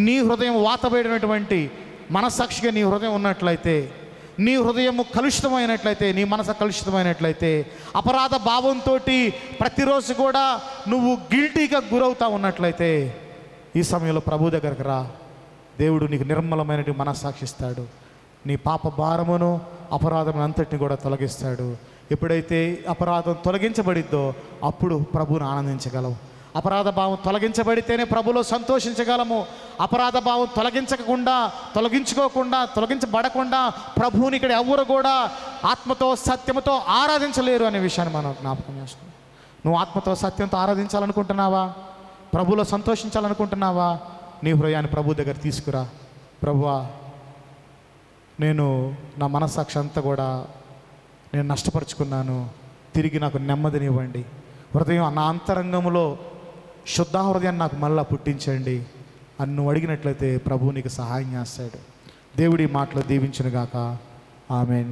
నీ హృదయం వాతబడినటువంటి మనస్సాక్షిగా నీ హృదయం ఉన్నట్లయితే, నీ హృదయము కలుషితమైనట్లయితే, నీ మనసు కలుషితమైనట్లయితే, అపరాధ భావంతో ప్రతిరోజు కూడా నువ్వు గిల్టీగా గురవుతా ఉన్నట్లయితే ఈ సమయంలో ప్రభు దగ్గరికి రా. దేవుడు నీకు నిర్మలమైన మనస్సాక్షి ఇస్తాడు. నీ పాప భారమును అపరాధమును అంతటిని కూడా తొలగిస్తాడు. ఎప్పుడైతే అపరాధం తొలగించబడిద్దో అప్పుడు ప్రభువును ఆనందించగలవు. అపరాధ భావం తొలగించబడితేనే ప్రభులో సంతోషించగలము. అపరాధ భావం తొలగించబడకుండా ప్రభువుని ఇక్కడ ఎవరు కూడా ఆత్మతో సత్యముతో ఆరాధించలేరు అనే విషయాన్ని మనం జ్ఞాపకం చేసుకున్నాం. నువ్వు ఆత్మతో సత్యంతో ఆరాధించాలనుకుంటున్నావా? ప్రభులో సంతోషించాలనుకుంటున్నావా? నీ హృదయాన్ని ప్రభు దగ్గర తీసుకురా. ప్రభువా, నేను నా మనస్సాక్షి అంతా కూడా నేను నష్టపరుచుకున్నాను, తిరిగి నాకు నెమ్మదినివ్వండి. హృదయం నా అంతరంగంలో శుద్ధ హృదయాన్ని నాకు మళ్ళా పుట్టించండి అని నువ్వు అడిగినట్లయితే ప్రభువు నీకు సహాయం చేస్తాడు. దేవుడి మాటలు దీవించునుగాక. ఆమేన్.